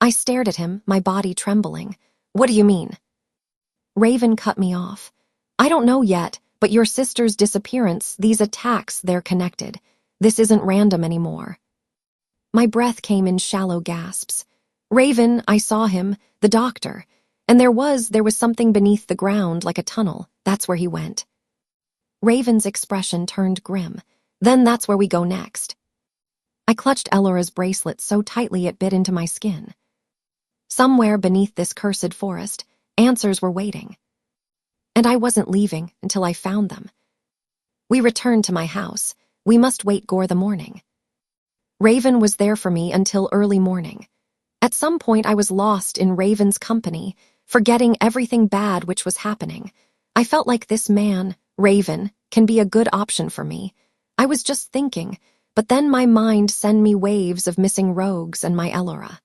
I stared at him, my body trembling. "What do you mean?" Raven cut me off. "I don't know yet, but your sister's disappearance, these attacks, they're connected. This isn't random anymore." My breath came in shallow gasps. Raven, I saw him, the doctor, and there was something beneath the ground like a tunnel. That's where he went. Raven's expression turned grim. "Then that's where we go next." I clutched Ellora's bracelet so tightly it bit into my skin. Somewhere beneath this cursed forest, answers were waiting. And I wasn't leaving until I found them. We returned to my house. We must wait gore the morning. Raven was there for me until early morning. At some point I was lost in Raven's company, forgetting everything bad which was happening. I felt like this man, Raven, can be a good option for me. I was just thinking, but then my mind sent me waves of missing rogues and my Ellora.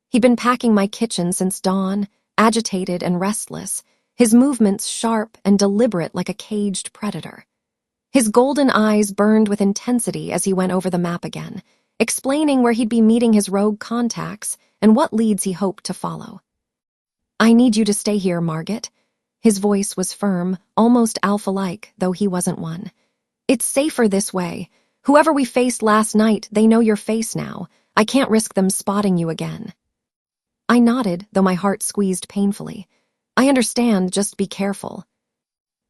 He'd been packing my kitchen since dawn, agitated and restless, his movements sharp and deliberate like a caged predator. His golden eyes burned with intensity as he went over the map again, explaining where he'd be meeting his rogue contacts and what leads he hoped to follow. "I need you to stay here, Margot." His voice was firm, almost alpha-like, though he wasn't one. "It's safer this way. Whoever we faced last night, they know your face now. I can't risk them spotting you again." I nodded, though my heart squeezed painfully. "I understand, just be careful."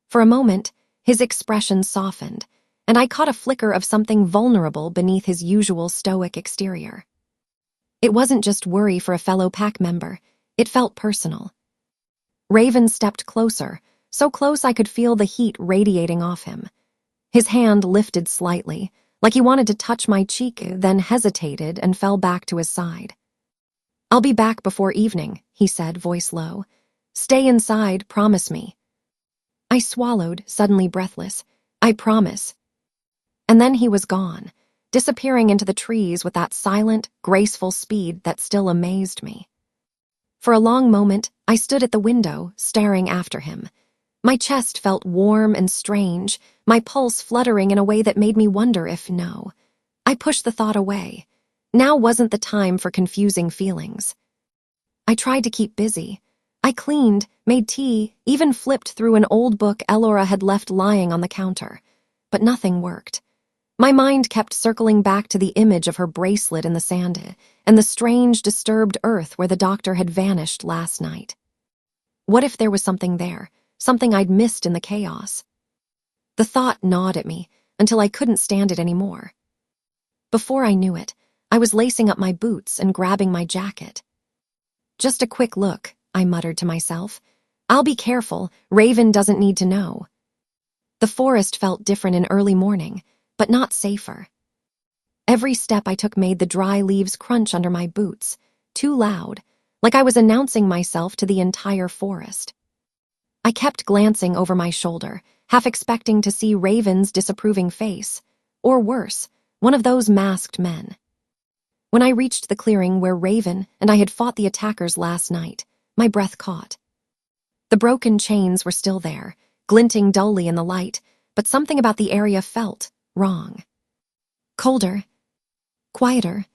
For a moment, his expression softened, and I caught a flicker of something vulnerable beneath his usual stoic exterior. It wasn't just worry for a fellow pack member. It felt personal. Raven stepped closer, so close I could feel the heat radiating off him. His hand lifted slightly, like he wanted to touch my cheek, then hesitated and fell back to his side. "I'll be back before evening," he said, voice low. "Stay inside, promise me." I swallowed, suddenly breathless. "I promise." And then he was gone, disappearing into the trees with that silent, graceful speed that still amazed me. For a long moment, I stood at the window, staring after him. My chest felt warm and strange, my pulse fluttering in a way that made me wonder if no. I pushed the thought away. Now wasn't the time for confusing feelings. I tried to keep busy. I cleaned, made tea, even flipped through an old book Ellora had left lying on the counter. But nothing worked. My mind kept circling back to the image of her bracelet in the sand and the strange, disturbed earth where the doctor had vanished last night. What if there was something there, something I'd missed in the chaos? The thought gnawed at me until I couldn't stand it anymore. Before I knew it, I was lacing up my boots and grabbing my jacket. "Just a quick look," I muttered to myself. "I'll be careful, Raven doesn't need to know." The forest felt different in early morning, but not safer. Every step I took made the dry leaves crunch under my boots, too loud, like I was announcing myself to the entire forest. I kept glancing over my shoulder, half expecting to see Raven's disapproving face, or worse, one of those masked men. When I reached the clearing where Raven and I had fought the attackers last night, my breath caught. The broken chains were still there, glinting dully in the light, but something about the area felt wrong. Colder. Quieter.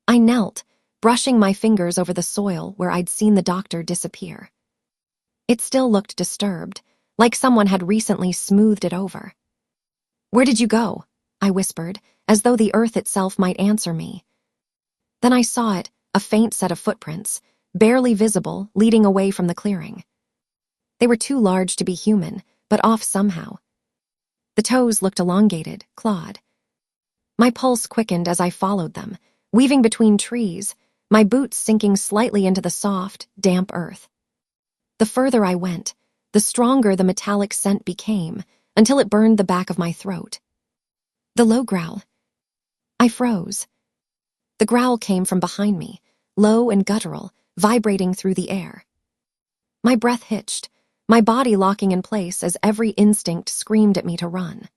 I knelt, brushing my fingers over the soil where I'd seen the doctor disappear. It still looked disturbed, like someone had recently smoothed it over. "Where did you go?" I whispered, as though the earth itself might answer me. Then I saw it, a faint set of footprints, barely visible, leading away from the clearing. They were too large to be human, but off somehow. The toes looked elongated, clawed. My pulse quickened as I followed them, weaving between trees, my boots sinking slightly into the soft, damp earth. The further I went, the stronger the metallic scent became, until it burned the back of my throat. The low growl. I froze. The growl came from behind me, low and guttural, vibrating through the air. My breath hitched, my body locking in place as every instinct screamed at me to run.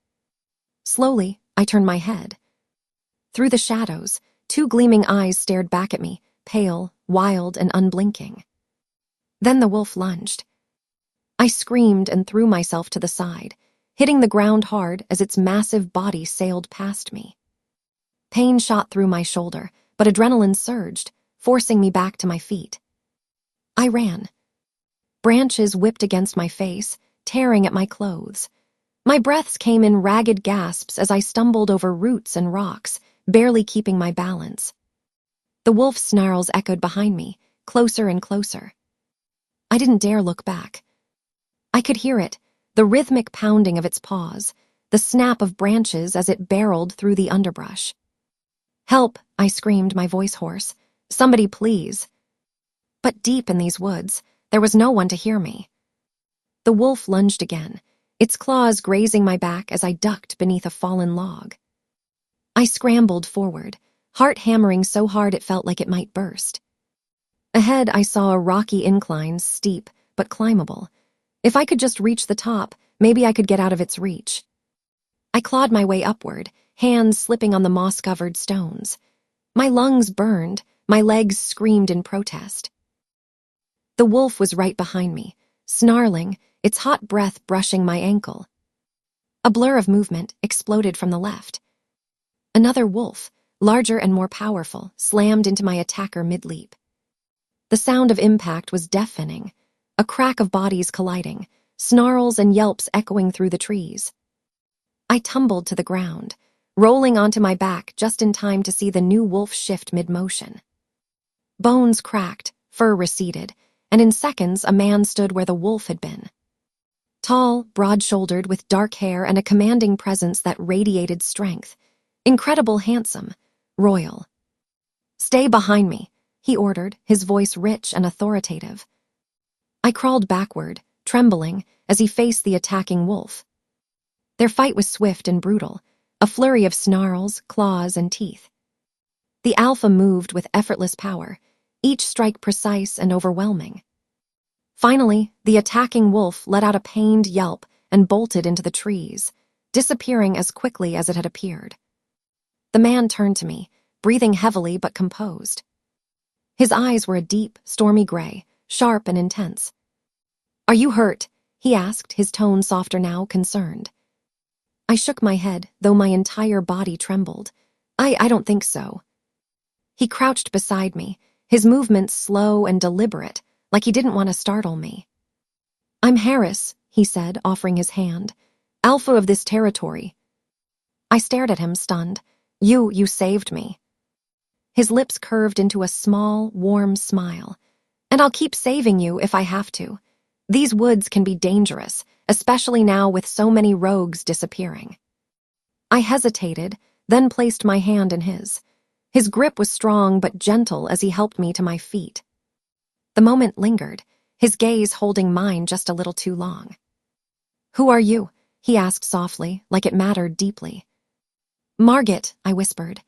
Slowly, I turned my head. Through the shadows, two gleaming eyes stared back at me, pale, wild, and unblinking. Then the wolf lunged. I screamed and threw myself to the side, hitting the ground hard as its massive body sailed past me. Pain shot through my shoulder, but adrenaline surged, forcing me back to my feet. I ran. Branches whipped against my face, tearing at my clothes. My breaths came in ragged gasps as I stumbled over roots and rocks, barely keeping my balance. The wolf's snarls echoed behind me, closer and closer. I didn't dare look back. I could hear it, the rhythmic pounding of its paws, the snap of branches as it barreled through the underbrush. "Help," I screamed, my voice hoarse. "Somebody, please." But deep in these woods, there was no one to hear me. The wolf lunged again, its claws grazing my back as I ducked beneath a fallen log. I scrambled forward, heart hammering so hard it felt like it might burst. Ahead, I saw a rocky incline, steep but climbable. If I could just reach the top, maybe I could get out of its reach. I clawed my way upward, hands slipping on the moss-covered stones. My lungs burned, my legs screamed in protest. The wolf was right behind me, snarling, its hot breath brushing my ankle. A blur of movement exploded from the left. Another wolf, larger and more powerful, slammed into my attacker mid-leap. The sound of impact was deafening, a crack of bodies colliding, snarls and yelps echoing through the trees. I tumbled to the ground, rolling onto my back just in time to see the new wolf shift mid-motion. Bones cracked, fur receded, and in seconds a man stood where the wolf had been. Tall, broad-shouldered, with dark hair and a commanding presence that radiated strength. Incredible handsome, royal. "Stay behind me," he ordered, his voice rich and authoritative. I crawled backward, trembling, as he faced the attacking wolf. Their fight was swift and brutal, a flurry of snarls, claws, and teeth. The alpha moved with effortless power, each strike precise and overwhelming. Finally, the attacking wolf let out a pained yelp and bolted into the trees, disappearing as quickly as it had appeared. The man turned to me, breathing heavily but composed. His eyes were a deep, stormy gray, sharp and intense. "Are you hurt?" he asked, his tone softer now, concerned. I shook my head, though my entire body trembled. I don't think so." He crouched beside me, his movements slow and deliberate, like he didn't want to startle me. "I'm Harris," he said, offering his hand. "Alpha of this territory." I stared at him, stunned. You saved me." His lips curved into a small, warm smile. "And I'll keep saving you if I have to. These woods can be dangerous, especially now with so many rogues disappearing." I hesitated, then placed my hand in his. His grip was strong but gentle as he helped me to my feet. The moment lingered, his gaze holding mine just a little too long. "Who are you?" he asked softly, like it mattered deeply. "Margot," I whispered.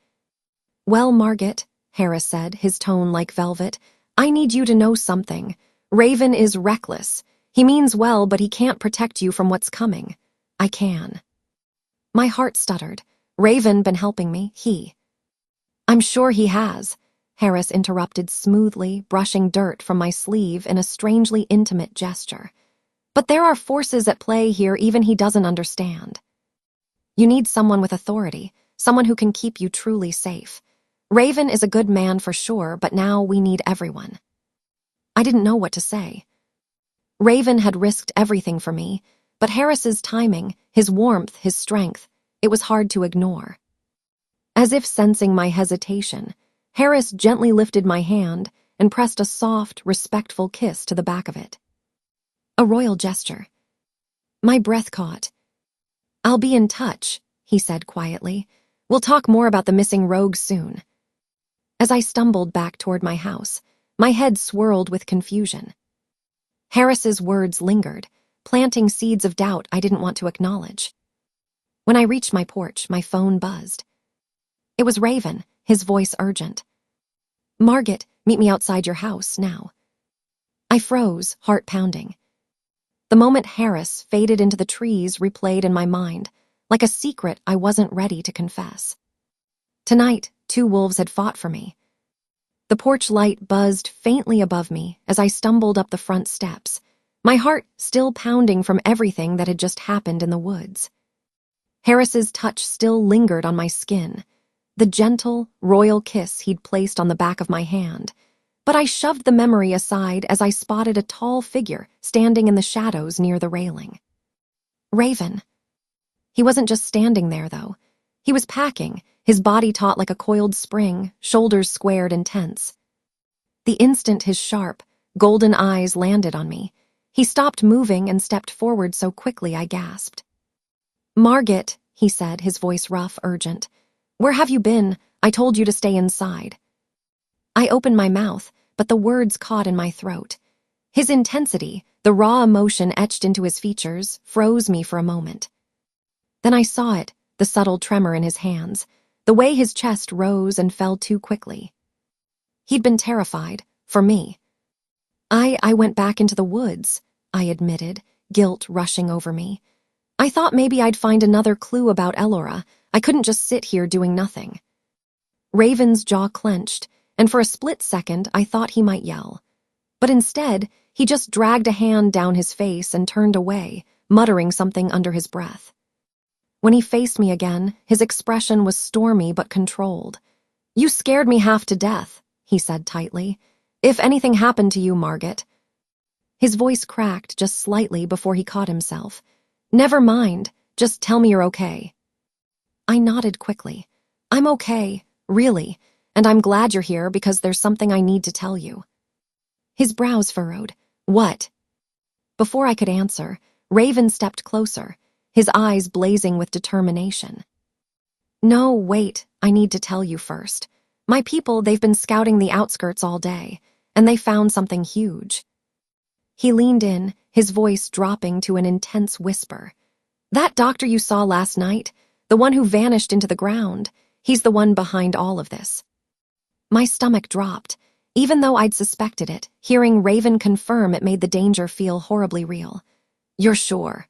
"Well, Margot," Harris said, his tone like velvet, "I need you to know something. Raven is reckless. He means well, but he can't protect you from what's coming. I can. My heart stuttered. Raven been helping me, I'm sure he has, Harris interrupted smoothly, brushing dirt from my sleeve in a strangely intimate gesture. But there are forces at play here even he doesn't understand. You need someone with authority, someone who can keep you truly safe. Raven is a good man for sure, but now we need everyone. I didn't know what to say. Raven had risked everything for me, but Harris's timing, his warmth, his strength, it was hard to ignore. As if sensing my hesitation, Harris gently lifted my hand and pressed a soft, respectful kiss to the back of it. A royal gesture. My breath caught. I'll be in touch, he said quietly. We'll talk more about the missing rogues soon. As I stumbled back toward my house, my head swirled with confusion. Harris's words lingered, planting seeds of doubt I didn't want to acknowledge. When I reached my porch, my phone buzzed. It was Raven, his voice urgent. Margot, meet me outside your house now. I froze, heart pounding. The moment Harris faded into the trees replayed in my mind, like a secret I wasn't ready to confess. Tonight, 2 wolves had fought for me. The porch light buzzed faintly above me as I stumbled up the front steps, my heart still pounding from everything that had just happened in the woods. Harris's touch still lingered on my skin, the gentle, royal kiss he'd placed on the back of my hand, but I shoved the memory aside as I spotted a tall figure standing in the shadows near the railing. Raven. He wasn't just standing there, though. He was packing, his body taut like a coiled spring, shoulders squared and tense. The instant his sharp, golden eyes landed on me, he stopped moving and stepped forward so quickly I gasped. Margot, he said, his voice rough, urgent. Where have you been? I told you to stay inside. I opened my mouth, but the words caught in my throat. His intensity, the raw emotion etched into his features, froze me for a moment. Then I saw it, the subtle tremor in his hands, the way his chest rose and fell too quickly. He'd been terrified, for me. I went back into the woods, I admitted, guilt rushing over me. I thought maybe I'd find another clue about Ellora. I couldn't just sit here doing nothing. Raven's jaw clenched, and for a split second I thought he might yell. But instead, he just dragged a hand down his face and turned away, muttering something under his breath. When he faced me again, his expression was stormy but controlled. You scared me half to death, he said tightly. If anything happened to you, Margot. His voice cracked just slightly before he caught himself. Never mind, just tell me you're okay. I nodded quickly. I'm okay, really, and I'm glad you're here because there's something I need to tell you. His brows furrowed. What? Before I could answer, Raven stepped closer, his eyes blazing with determination. No, wait, I need to tell you first. My people, they've been scouting the outskirts all day, and they found something huge. He leaned in, his voice dropping to an intense whisper. That doctor you saw last night, the one who vanished into the ground, he's the one behind all of this. My stomach dropped. Even though I'd suspected it, hearing Raven confirm it made the danger feel horribly real. You're sure?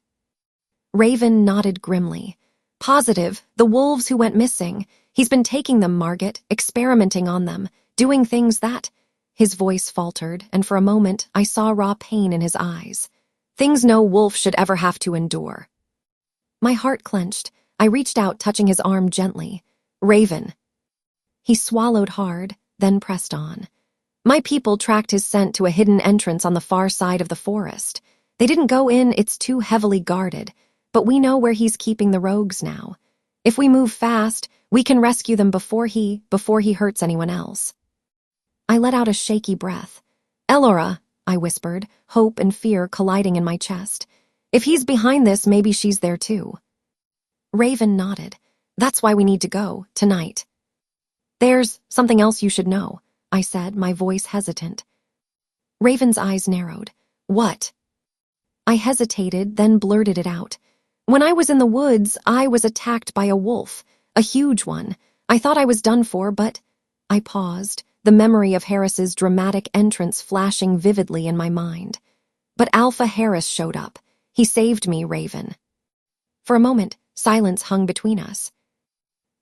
Raven nodded grimly. Positive, the wolves who went missing. He's been taking them, Margot, experimenting on them, doing things that... His voice faltered, and for a moment I saw raw pain in his eyes. Things no wolf should ever have to endure. My heart clenched. I reached out, touching his arm gently. Raven. He swallowed hard, then pressed on. My people tracked his scent to a hidden entrance on the far side of the forest. They didn't go in, it's too heavily guarded, but we know where he's keeping the rogues now. If we move fast, we can rescue them before he hurts anyone else. I let out a shaky breath. Ellora, I whispered, hope and fear colliding in my chest. If he's behind this, maybe she's there too. Raven nodded. That's why we need to go, tonight. There's something else you should know, I said, my voice hesitant. Raven's eyes narrowed. What? I hesitated, then blurted it out. When I was in the woods, I was attacked by a wolf, a huge one. I thought I was done for, but... I paused, the memory of Harris's dramatic entrance flashing vividly in my mind. But Alpha Harris showed up. He saved me, Raven. For a moment, silence hung between us.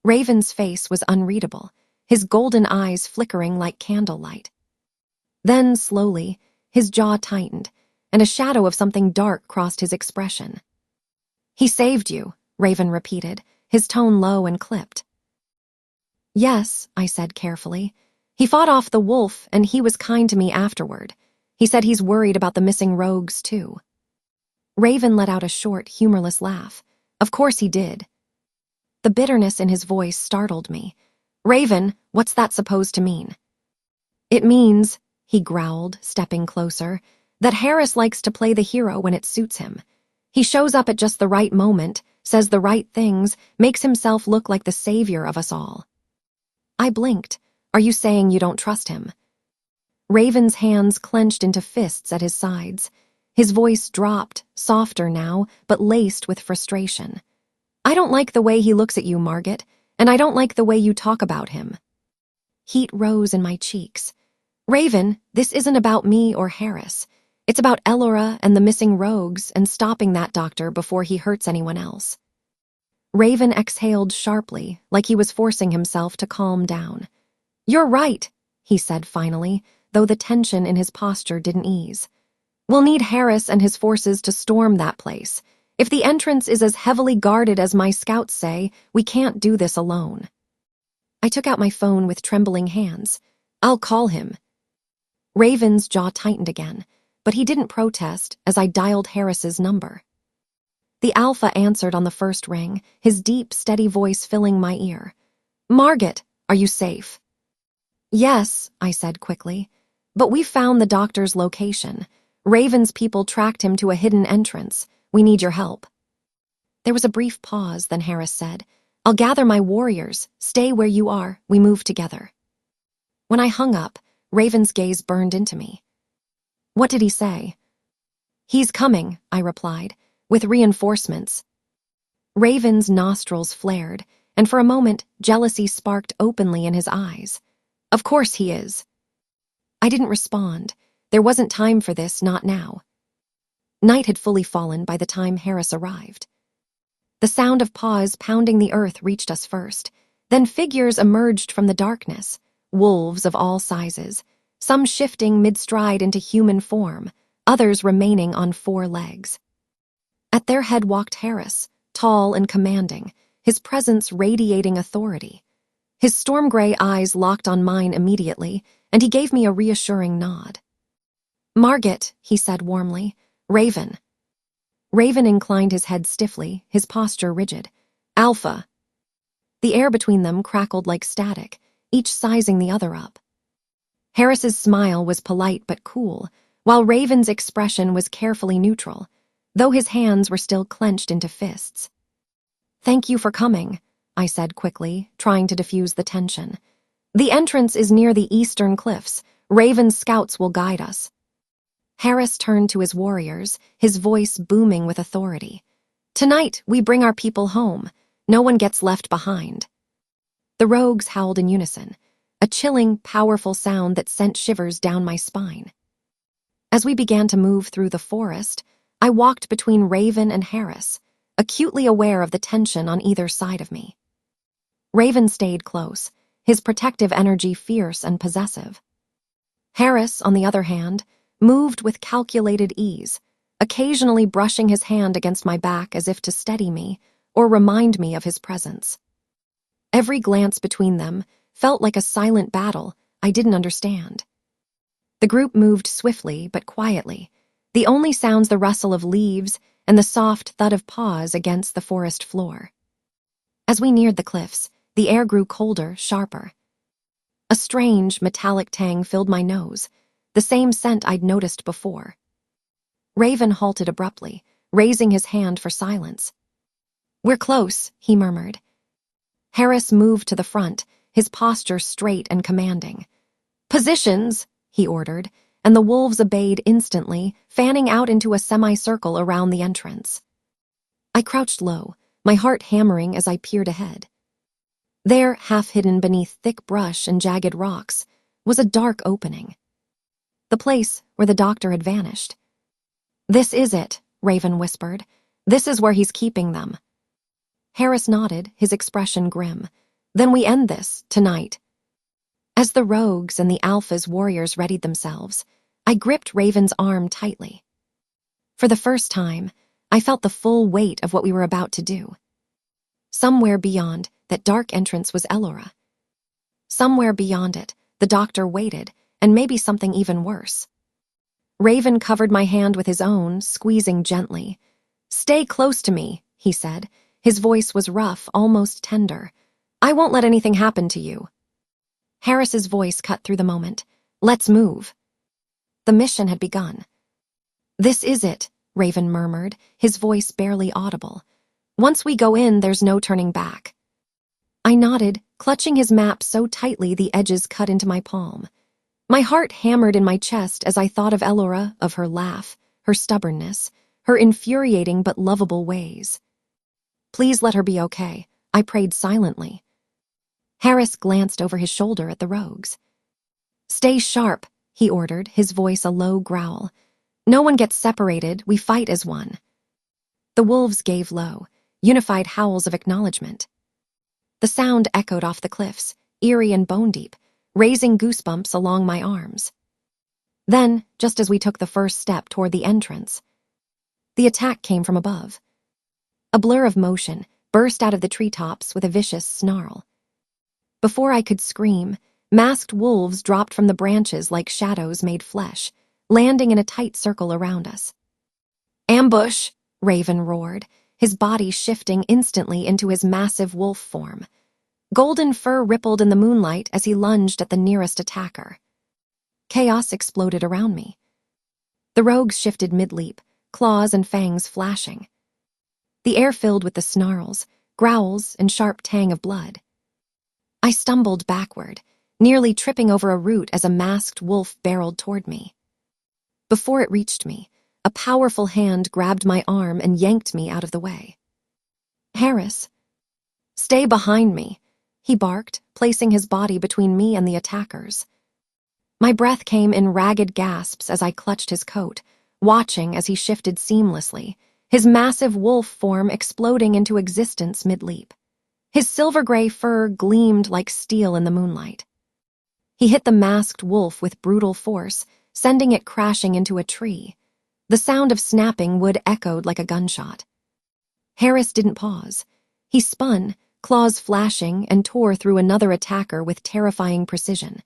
Raven's face was unreadable, his golden eyes flickering like candlelight. Then, slowly, his jaw tightened, and a shadow of something dark crossed his expression. "He saved you," Raven repeated, his tone low and clipped. "Yes," I said carefully. "He fought off the wolf, and he was kind to me afterward. He said he's worried about the missing rogues, too." Raven let out a short, humorless laugh. "Of course he did." The bitterness in his voice startled me. "Raven, what's that supposed to mean?" "It means," he growled, stepping closer, "that Harris likes to play the hero when it suits him. He shows up at just the right moment, says the right things, makes himself look like the savior of us all." I blinked. "Are you saying you don't trust him?" Raven's hands clenched into fists at his sides. His voice dropped, softer now, but laced with frustration. "I don't like the way he looks at you, Margot, and I don't like the way you talk about him." Heat rose in my cheeks. "Raven, this isn't about me or Harris. It's about Ellora and the missing rogues and stopping that doctor before he hurts anyone else." Raven exhaled sharply, like he was forcing himself to calm down. "You're right," he said finally, though the tension in his posture didn't ease. "We'll need Harris and his forces to storm that place. If the entrance is as heavily guarded as my scouts say, we can't do this alone." I took out my phone with trembling hands. "I'll call him." Raven's jaw tightened again, but he didn't protest as I dialed Harris's number. The Alpha answered on the first ring, his deep, steady voice filling my ear. "Margot, are you safe?" "Yes," I said quickly. "But we found the doctor's location. Raven's people tracked him to a hidden entrance. We need your help." There was a brief pause, then Harris said, "I'll gather my warriors. Stay where you are. We move together." When I hung up, Raven's gaze burned into me. "What did he say?" "He's coming," I replied, "with reinforcements." Raven's nostrils flared, and for a moment, jealousy sparked openly in his eyes. "Of course he is." I didn't respond. There wasn't time for this, not now. Night had fully fallen by the time Harris arrived. The sound of paws pounding the earth reached us first. Then figures emerged from the darkness, wolves of all sizes, some shifting mid-stride into human form, others remaining on 4 legs. At their head walked Harris, tall and commanding, his presence radiating authority. His storm-gray eyes locked on mine immediately, and he gave me a reassuring nod. "Margot," he said warmly. "Raven." Raven inclined his head stiffly, his posture rigid. "Alpha." The air between them crackled like static, each sizing the other up. Harris's smile was polite but cool, while Raven's expression was carefully neutral, though his hands were still clenched into fists. "Thank you for coming," I said quickly, trying to diffuse the tension. "The entrance is near the eastern cliffs. Raven's scouts will guide us." Harris turned to his warriors, his voice booming with authority. "Tonight, we bring our people home. No one gets left behind." The rogues howled in unison, a chilling, powerful sound that sent shivers down my spine. As we began to move through the forest, I walked between Raven and Harris, acutely aware of the tension on either side of me. Raven stayed close, his protective energy fierce and possessive. Harris, on the other hand, moved with calculated ease, occasionally brushing his hand against my back as if to steady me or remind me of his presence. Every glance between them felt like a silent battle I didn't understand. The group moved swiftly but quietly, the only sounds the rustle of leaves and the soft thud of paws against the forest floor. As we neared the cliffs, the air grew colder, sharper. A strange, metallic tang filled my nose, the same scent I'd noticed before. Raven halted abruptly, raising his hand for silence. "We're close," he murmured. Harris moved to the front, his posture straight and commanding. "Positions," he ordered, and the wolves obeyed instantly, fanning out into a semicircle around the entrance. I crouched low, my heart hammering as I peered ahead. There, half hidden beneath thick brush and jagged rocks, was a dark opening. The place where the doctor had vanished. "This is it," Raven whispered. "This is where he's keeping them." Harris nodded, his expression grim. "Then we end this, tonight." As the rogues and the Alpha's warriors readied themselves, I gripped Raven's arm tightly. For the first time, I felt the full weight of what we were about to do. Somewhere beyond that dark entrance was Ellora. Somewhere beyond it, the doctor waited, and maybe something even worse. Raven covered my hand with his own, squeezing gently. "Stay close to me," he said. His voice was rough, almost tender. "I won't let anything happen to you." Harris's voice cut through the moment. "Let's move." The mission had begun. "This is it," Raven murmured, his voice barely audible. "Once we go in, there's no turning back." I nodded, clutching his map so tightly the edges cut into my palm. My heart hammered in my chest as I thought of Ellora, of her laugh, her stubbornness, her infuriating but lovable ways. "Please let her be okay," I prayed silently. Harris glanced over his shoulder at the rogues. "Stay sharp," he ordered, his voice a low growl. "No one gets separated, we fight as one." The wolves gave low, unified howls of acknowledgement. The sound echoed off the cliffs, eerie and bone-deep, raising goosebumps along my arms. Then, just as we took the first step toward the entrance, the attack came from above. A blur of motion burst out of the treetops with a vicious snarl. Before I could scream, masked wolves dropped from the branches like shadows made flesh, landing in a tight circle around us. "Ambush!" Raven roared, his body shifting instantly into his massive wolf form. Golden fur rippled in the moonlight as he lunged at the nearest attacker. Chaos exploded around me. The rogues shifted mid-leap, claws and fangs flashing. The air filled with the snarls, growls, and sharp tang of blood. I stumbled backward, nearly tripping over a root as a masked wolf barreled toward me. Before it reached me, a powerful hand grabbed my arm and yanked me out of the way. "Harris." "Stay behind me," he barked, placing his body between me and the attackers. My breath came in ragged gasps as I clutched his coat, watching as he shifted seamlessly, his massive wolf form exploding into existence mid-leap. His silver-gray fur gleamed like steel in the moonlight. He hit the masked wolf with brutal force, sending it crashing into a tree. The sound of snapping wood echoed like a gunshot. Harris didn't pause. He spun, claws flashing, and tore through another attacker with terrifying precision.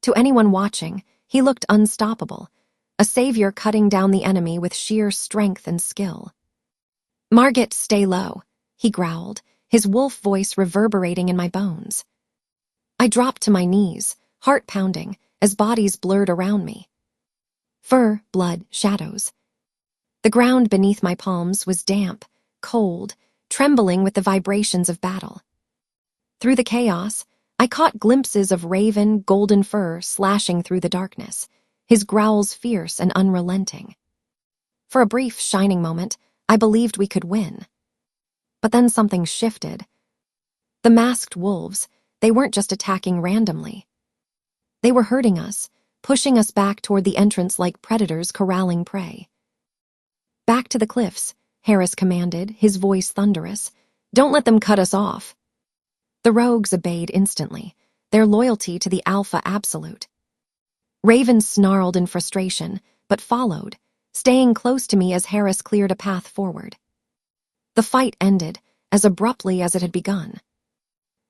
To anyone watching, he looked unstoppable, a savior cutting down the enemy with sheer strength and skill. "Margot, stay low," he growled, his wolf voice reverberating in my bones. I dropped to my knees, heart pounding, as bodies blurred around me. Fur, blood, shadows. The ground beneath my palms was damp, cold, trembling with the vibrations of battle. Through the chaos, I caught glimpses of Raven, golden fur slashing through the darkness, his growls fierce and unrelenting. For a brief, shining moment, I believed we could win. But then something shifted. The masked wolves, they weren't just attacking randomly. They were hurting us, pushing us back toward the entrance like predators corralling prey. "Back to the cliffs," Harris commanded, his voice thunderous. "Don't let them cut us off." The rogues obeyed instantly, their loyalty to the Alpha absolute. Raven snarled in frustration, but followed, staying close to me as Harris cleared a path forward. The fight ended as abruptly as it had begun.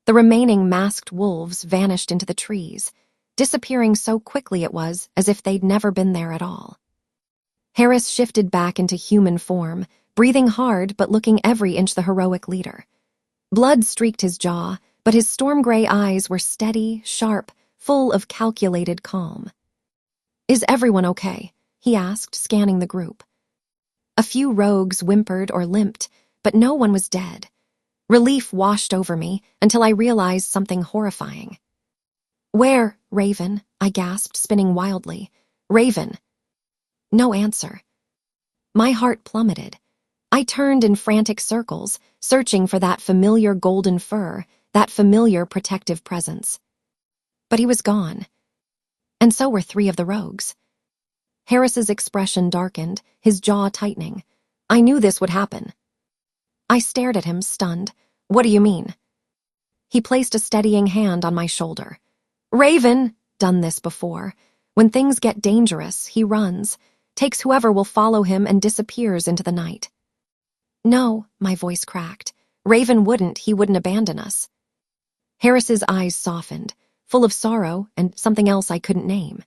The remaining masked wolves vanished into the trees, disappearing so quickly it was as if they'd never been there at all. Harris shifted back into human form, breathing hard but looking every inch the heroic leader. Blood streaked his jaw, but his storm-gray eyes were steady, sharp, full of calculated calm. "Is everyone okay?" he asked, scanning the group. A few rogues whimpered or limped, but no one was dead. Relief washed over me until I realized something horrifying. "Where, Raven?" I gasped, spinning wildly. "Raven." No answer. My heart plummeted. I turned in frantic circles, searching for that familiar golden fur, that familiar protective presence. But he was gone. And so were 3 of the rogues. Harris's expression darkened, his jaw tightening. I knew this would happen. I stared at him, stunned. What do you mean? He placed a steadying hand on my shoulder. Raven! Done this before. When things get dangerous, he runs, takes whoever will follow him and disappears into the night. No, my voice cracked. Raven wouldn't, he wouldn't abandon us. Harris's eyes softened, full of sorrow and something else I couldn't name.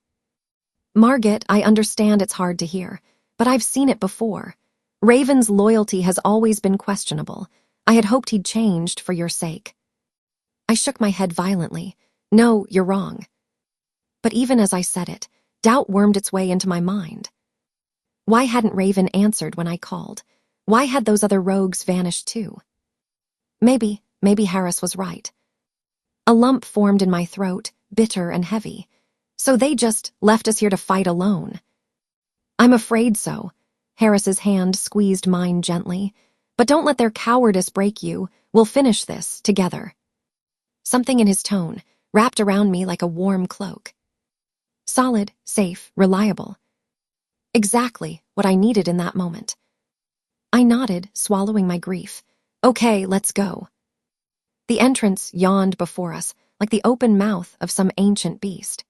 Margot, I understand it's hard to hear, but I've seen it before. Raven's loyalty has always been questionable. I had hoped he'd changed for your sake. I shook my head violently. No, you're wrong. But even as I said it, doubt wormed its way into my mind. Why hadn't Raven answered when I called? Why had those other rogues vanished too? Maybe Harris was right. A lump formed in my throat, bitter and heavy. So they just left us here to fight alone. I'm afraid so. Harris's hand squeezed mine gently. But don't let their cowardice break you. We'll finish this together. Something in his tone wrapped around me like a warm cloak. Solid, safe, reliable. Exactly what I needed in that moment. I nodded, swallowing my grief. Okay, let's go. The entrance yawned before us, like the open mouth of some ancient beast.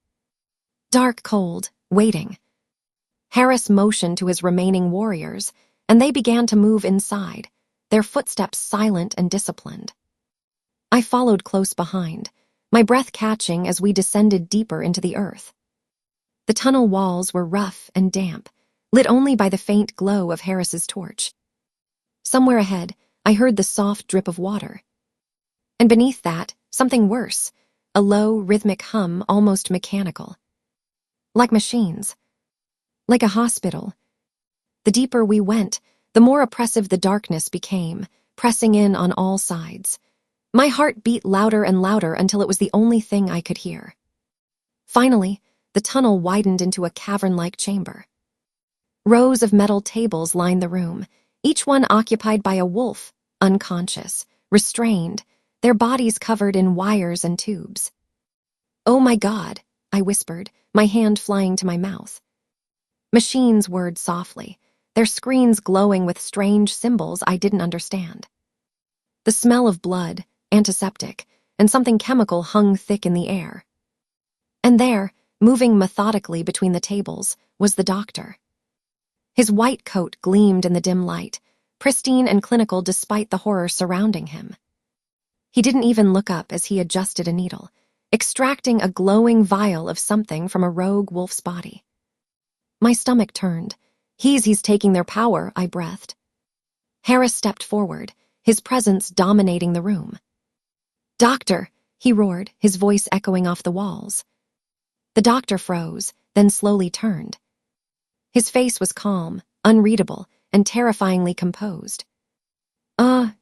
Dark cold, waiting. Harris motioned to his remaining warriors, and they began to move inside, their footsteps silent and disciplined. I followed close behind, my breath catching as we descended deeper into the earth. The tunnel walls were rough and damp, lit only by the faint glow of Harris's torch. Somewhere ahead, I heard the soft drip of water. And beneath that, something worse, a low, rhythmic hum almost mechanical. Like machines. Like a hospital. The deeper we went, the more oppressive the darkness became, pressing in on all sides. My heart beat louder and louder until it was the only thing I could hear. Finally, the tunnel widened into a cavern-like chamber. Rows of metal tables lined the room, each one occupied by a wolf, unconscious, restrained, their bodies covered in wires and tubes. Oh my God, I whispered, my hand flying to my mouth. Machines whirred softly, their screens glowing with strange symbols I didn't understand. The smell of blood, antiseptic, and something chemical hung thick in the air. And there, moving methodically between the tables, was the doctor. His white coat gleamed in the dim light, pristine and clinical despite the horror surrounding him. He didn't even look up as he adjusted a needle, extracting a glowing vial of something from a rogue wolf's body. My stomach turned. He's taking their power, I breathed. Harris stepped forward, his presence dominating the room. Doctor, he roared, his voice echoing off the walls. The doctor froze, then slowly turned. His face was calm, unreadable, and terrifyingly composed.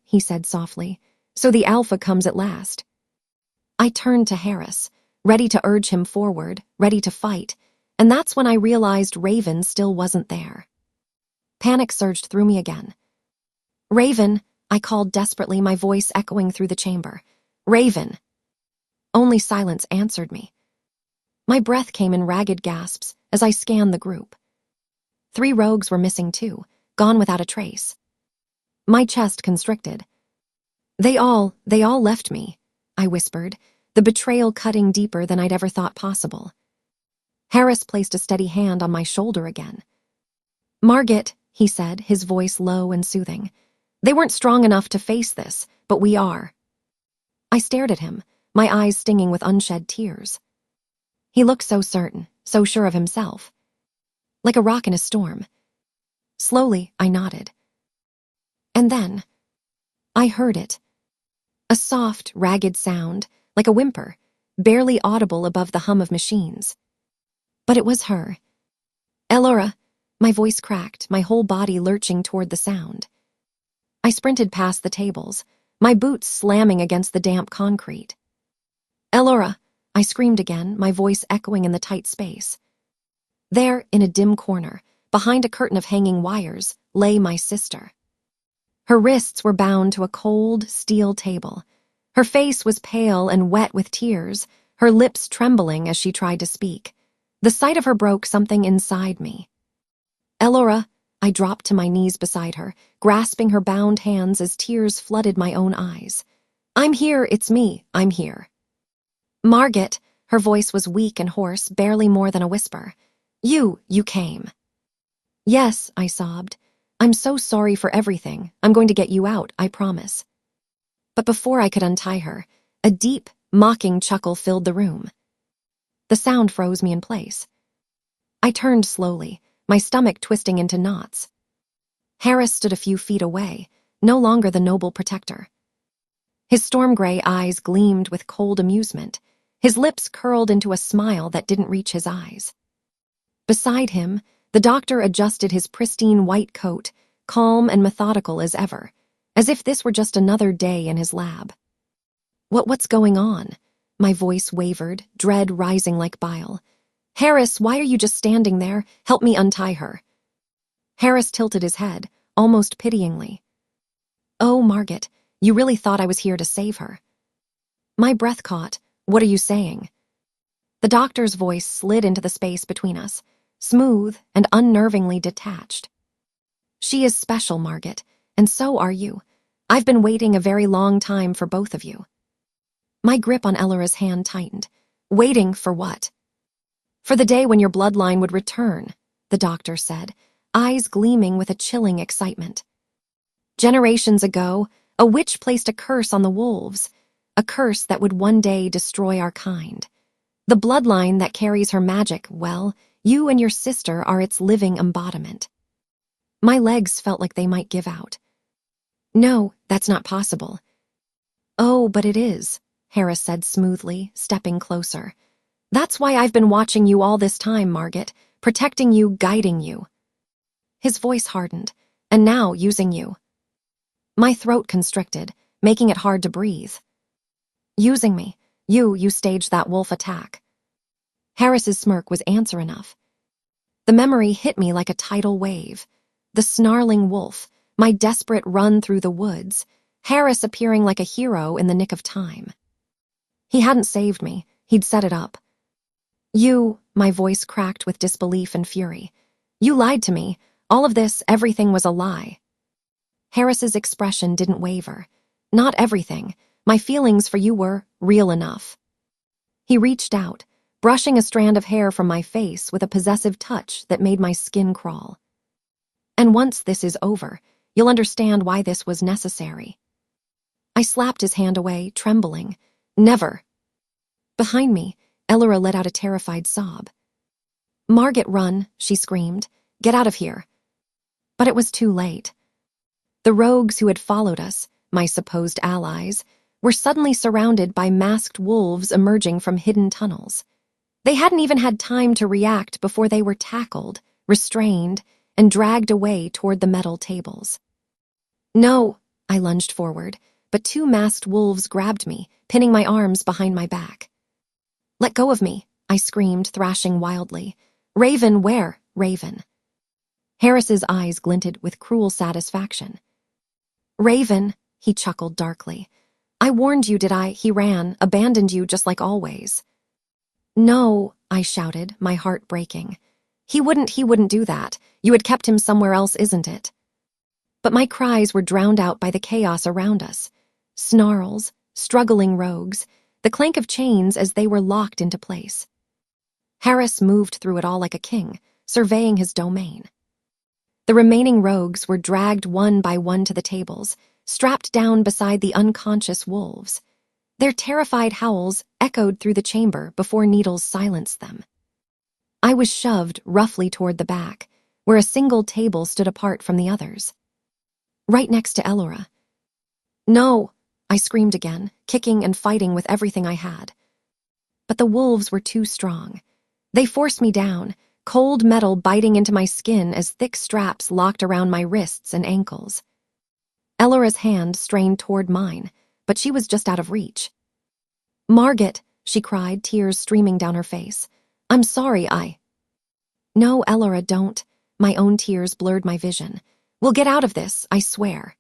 He said softly, so the alpha comes at last. I turned to Harris, ready to urge him forward, ready to fight, and that's when I realized Raven still wasn't there. Panic surged through me again. Raven, I called desperately, my voice echoing through the chamber. Raven. Only silence answered me. My breath came in ragged gasps as I scanned the group. 3 rogues were missing too, gone without a trace. My chest constricted. They all left me, I whispered, the betrayal cutting deeper than I'd ever thought possible. Harris placed a steady hand on my shoulder again. Margot, he said, his voice low and soothing. They weren't strong enough to face this, but we are. I stared at him, my eyes stinging with unshed tears. He looked so certain, so sure of himself. Like a rock in a storm. Slowly, I nodded. And then, I heard it. A soft, ragged sound, like a whimper, barely audible above the hum of machines. But it was her. Ellora, my voice cracked, my whole body lurching toward the sound. I sprinted past the tables, my boots slamming against the damp concrete. Ellora, I screamed again, my voice echoing in the tight space. There, in a dim corner, behind a curtain of hanging wires, lay my sister. Her wrists were bound to a cold, steel table. Her face was pale and wet with tears, her lips trembling as she tried to speak. The sight of her broke something inside me. Ellora, I dropped to my knees beside her, grasping her bound hands as tears flooded my own eyes. I'm here, it's me, I'm here. Margot, her voice was weak and hoarse, barely more than a whisper. You came. Yes, I sobbed. I'm so sorry for everything. I'm going to get you out, I promise. But before I could untie her, a deep, mocking chuckle filled the room. The sound froze me in place. I turned slowly, my stomach twisting into knots. Harris stood a few feet away, no longer the noble protector. His storm-gray eyes gleamed with cold amusement. His lips curled into a smile that didn't reach his eyes. Beside him, the doctor adjusted his pristine white coat, calm and methodical as ever, as if this were just another day in his lab. What's going on? My voice wavered, dread rising like bile. Harris, why are you just standing there? Help me untie her. Harris tilted his head, almost pityingly. Oh, Margot, you really thought I was here to save her. My breath caught. What are you saying? The doctor's voice slid into the space between us, smooth and unnervingly detached. She is special, Margot, and so are you. I've been waiting a very long time for both of you. My grip on Ellora's hand tightened. Waiting for what? For the day when your bloodline would return, the doctor said, eyes gleaming with a chilling excitement. Generations ago, a witch placed a curse on the wolves, a curse that would one day destroy our kind. The bloodline that carries her magic, well, you and your sister are its living embodiment. My legs felt like they might give out. No, that's not possible. Oh, but it is, Harris said smoothly, stepping closer. That's why I've been watching you all this time, Margot, protecting you, guiding you. His voice hardened, and now using you. My throat constricted, making it hard to breathe. Using me. You staged that wolf attack. Harris's smirk was answer enough. The memory hit me like a tidal wave. The snarling wolf, my desperate run through the woods, Harris appearing like a hero in the nick of time. He hadn't saved me, he'd set it up. My voice cracked with disbelief and fury. You lied to me. All of this, everything was a lie. Harris's expression didn't waver. Not everything. My feelings for you were real enough. He reached out, brushing a strand of hair from my face with a possessive touch that made my skin crawl. And once this is over, you'll understand why this was necessary. I slapped his hand away, trembling. Never. Behind me, Ellora let out a terrified sob. Margot, run, she screamed. Get out of here. But it was too late. The rogues who had followed us, my supposed allies, were suddenly surrounded by masked wolves emerging from hidden tunnels. They hadn't even had time to react before they were tackled, restrained, and dragged away toward the metal tables. No, I lunged forward, but two masked wolves grabbed me, pinning my arms behind my back. Let go of me, I screamed, thrashing wildly. Raven, where? Raven. Harris's eyes glinted with cruel satisfaction. Raven, he chuckled darkly. I warned you, did I? He ran, abandoned you just like always. No, I shouted, my heart breaking. He wouldn't do that. You had kept him somewhere else, isn't it? But my cries were drowned out by the chaos around us. Snarls, struggling rogues, the clank of chains as they were locked into place. Harris moved through it all like a king, surveying his domain. The remaining rogues were dragged one by one to the tables, strapped down beside the unconscious wolves. Their terrified howls echoed through the chamber before needles silenced them. I was shoved roughly toward the back, where a single table stood apart from the others. Right next to Ellora. No, I screamed again, kicking and fighting with everything I had. But the wolves were too strong. They forced me down, cold metal biting into my skin as thick straps locked around my wrists and ankles. Ellora's hand strained toward mine, but she was just out of reach. Margot, she cried, tears streaming down her face. I'm sorry, No, Ellora, don't. My own tears blurred my vision. We'll get out of this, I swear.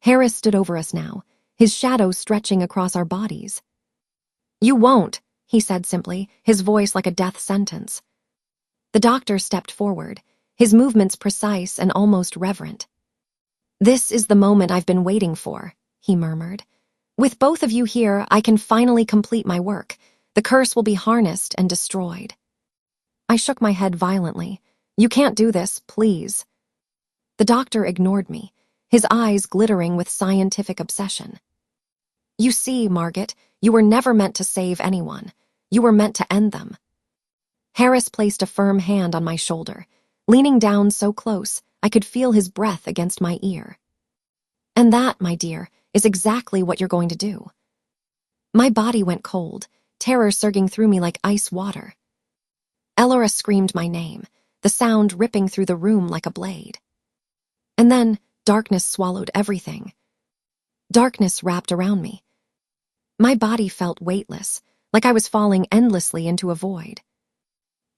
Harris stood over us now, his shadow stretching across our bodies. You won't, he said simply, his voice like a death sentence. The doctor stepped forward, his movements precise and almost reverent. "This is the moment I've been waiting for," he murmured. "With both of you here, I can finally complete my work. The curse will be harnessed and destroyed." I shook my head violently. "You can't do this, please." The doctor ignored me, his eyes glittering with scientific obsession. "You see, Margot, you were never meant to save anyone. You were meant to end them." Harris placed a firm hand on my shoulder, leaning down so close I could feel his breath against my ear. "And that, my dear, is exactly what you're going to do." My body went cold, terror surging through me like ice water. Ellora screamed my name, the sound ripping through the room like a blade. And then darkness swallowed everything. Darkness wrapped around me. My body felt weightless, like I was falling endlessly into a void.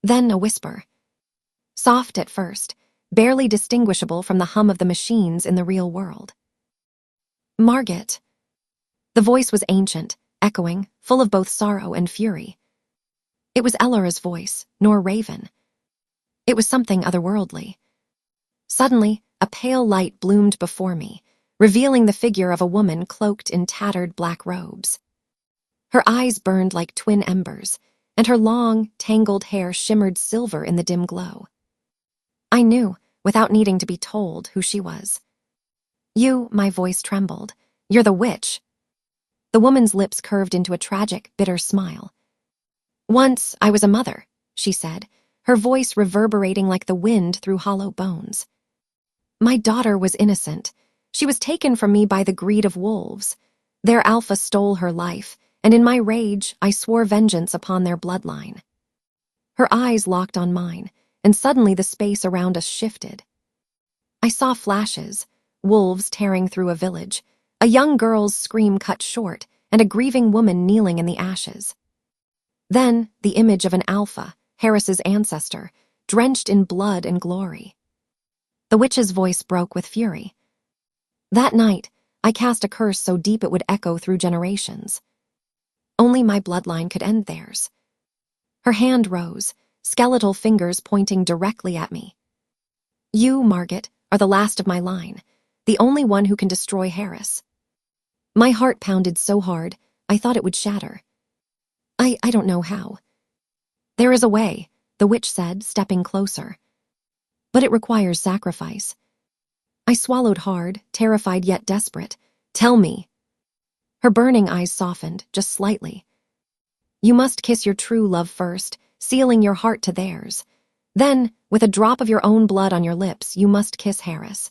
Then a whisper. Soft at first, barely distinguishable from the hum of the machines in the real world. "Margot." The voice was ancient, echoing, full of both sorrow and fury. It was Ellora's voice, nor raven. It was something otherworldly. Suddenly, a pale light bloomed before me, revealing the figure of a woman cloaked in tattered black robes. Her eyes burned like twin embers, and her long, tangled hair shimmered silver in the dim glow. I knew, without needing to be told, who she was. "You," my voice trembled. "You're the witch." The woman's lips curved into a tragic, bitter smile. "Once I was a mother," she said, her voice reverberating like the wind through hollow bones. "My daughter was innocent. She was taken from me by the greed of wolves. Their alpha stole her life, and in my rage, I swore vengeance upon their bloodline." Her eyes locked on mine, and suddenly the space around us shifted. I saw flashes, wolves tearing through a village, a young girl's scream cut short, and a grieving woman kneeling in the ashes. Then, the image of an alpha, Harris's ancestor, drenched in blood and glory. The witch's voice broke with fury. "That night, I cast a curse so deep it would echo through generations. Only my bloodline could end theirs." Her hand rose, skeletal fingers pointing directly at me. "You, Margot, are the last of my line, the only one who can destroy Harris." My heart pounded so hard, I thought it would shatter. I don't know how." "There is a way," the witch said, stepping closer. "But it requires sacrifice." I swallowed hard, terrified yet desperate. "Tell me." Her burning eyes softened, just slightly. "You must kiss your true love first, sealing your heart to theirs. Then, with a drop of your own blood on your lips, you must kiss Harris.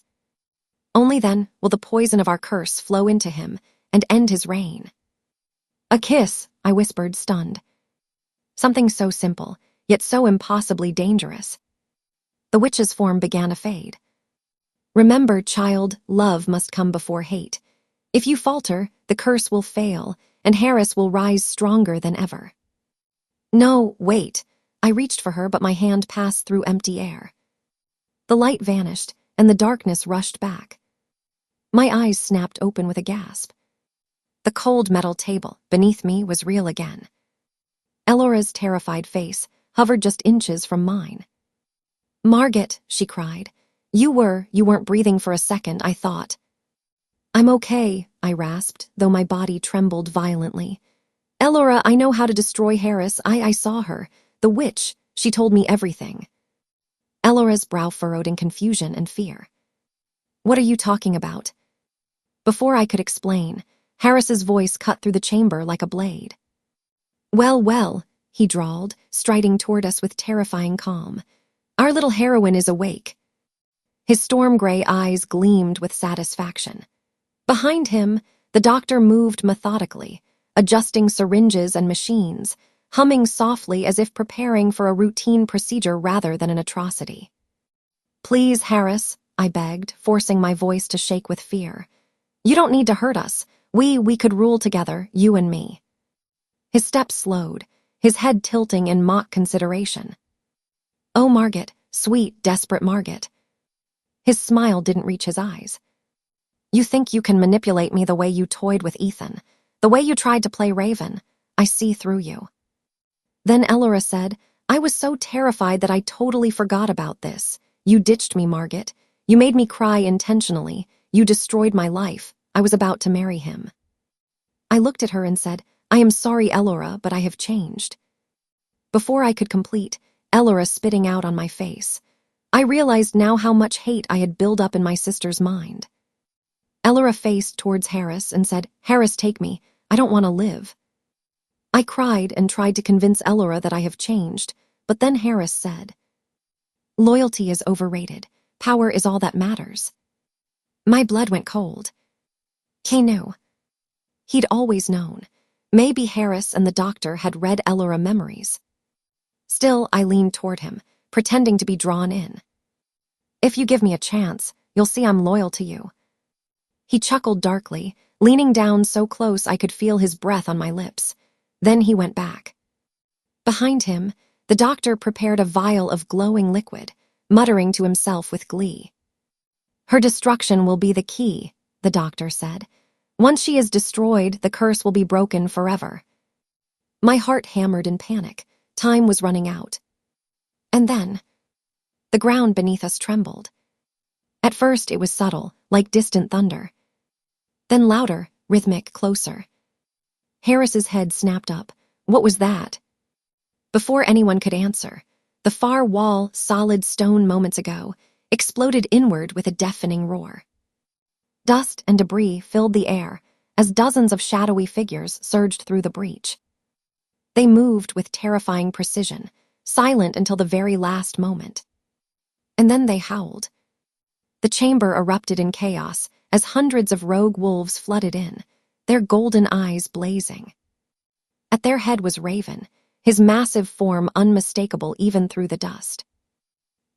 Only then will the poison of our curse flow into him and end his reign." "A kiss," I whispered, stunned. Something so simple, yet so impossibly dangerous. The witch's form began to fade. "Remember, child, love must come before hate. If you falter, the curse will fail, and Harris will rise stronger than ever." "No, wait." I reached for her, but my hand passed through empty air. The light vanished, and the darkness rushed back. My eyes snapped open with a gasp. The cold metal table beneath me was real again. Ellora's terrified face hovered just inches from mine. "Margot," she cried. You weren't breathing for a second, I thought." "I'm okay," I rasped, though my body trembled violently. "Ellora, I know how to destroy Harris. I saw her. The witch, she told me everything." Ellora's brow furrowed in confusion and fear. "What are you talking about?" Before I could explain, Harris's voice cut through the chamber like a blade. Well, he drawled, striding toward us with terrifying calm. "Our little heroine is awake." His storm-gray eyes gleamed with satisfaction. Behind him, the doctor moved methodically, adjusting syringes and machines, humming softly as if preparing for a routine procedure rather than an atrocity. "Please, Harris," I begged, forcing my voice to shake with fear. "You don't need to hurt us. We could rule together, you and me." His steps slowed, his head tilting in mock consideration. "Oh, Margot, sweet, desperate Margot." His smile didn't reach his eyes. "You think you can manipulate me the way you toyed with Ethan, the way you tried to play Raven. I see through you." Then Ellora said, "I was so terrified that I totally forgot about this. You ditched me, Margot. You made me cry intentionally. You destroyed my life. I was about to marry him. I looked at her and said, I am sorry, Ellora, but I have changed. Before I could complete, Ellora spitting out on my face. I realized now how much hate I had built up in my sister's mind. Ellora faced towards Harris and said, Harris, take me. I don't want to live. I cried and tried to convince Ellora that I have changed, but then Harris said, loyalty is overrated. Power is all that matters. My blood went cold. He knew. He'd always known. Maybe Harris and the doctor had read Ellora memories. Still, I leaned toward him, pretending to be drawn in. If you give me a chance, you'll see I'm loyal to you. He chuckled darkly, leaning down so close I could feel his breath on my lips. Then he went back. Behind him, the doctor prepared a vial of glowing liquid, muttering to himself with glee. Her destruction will be the key, the doctor said. Once she is destroyed, the curse will be broken forever. My heart hammered in panic. Time was running out. And then, the ground beneath us trembled. At first it was subtle, like distant thunder. Then louder, rhythmic, closer. Harris's head snapped up. What was that? Before anyone could answer, the far wall, solid stone moments ago, exploded inward with a deafening roar. Dust and debris filled the air as dozens of shadowy figures surged through the breach. They moved with terrifying precision, silent until the very last moment. And then they howled. The chamber erupted in chaos as hundreds of rogue wolves flooded in, their golden eyes blazing. At their head was Raven, his massive form unmistakable even through the dust.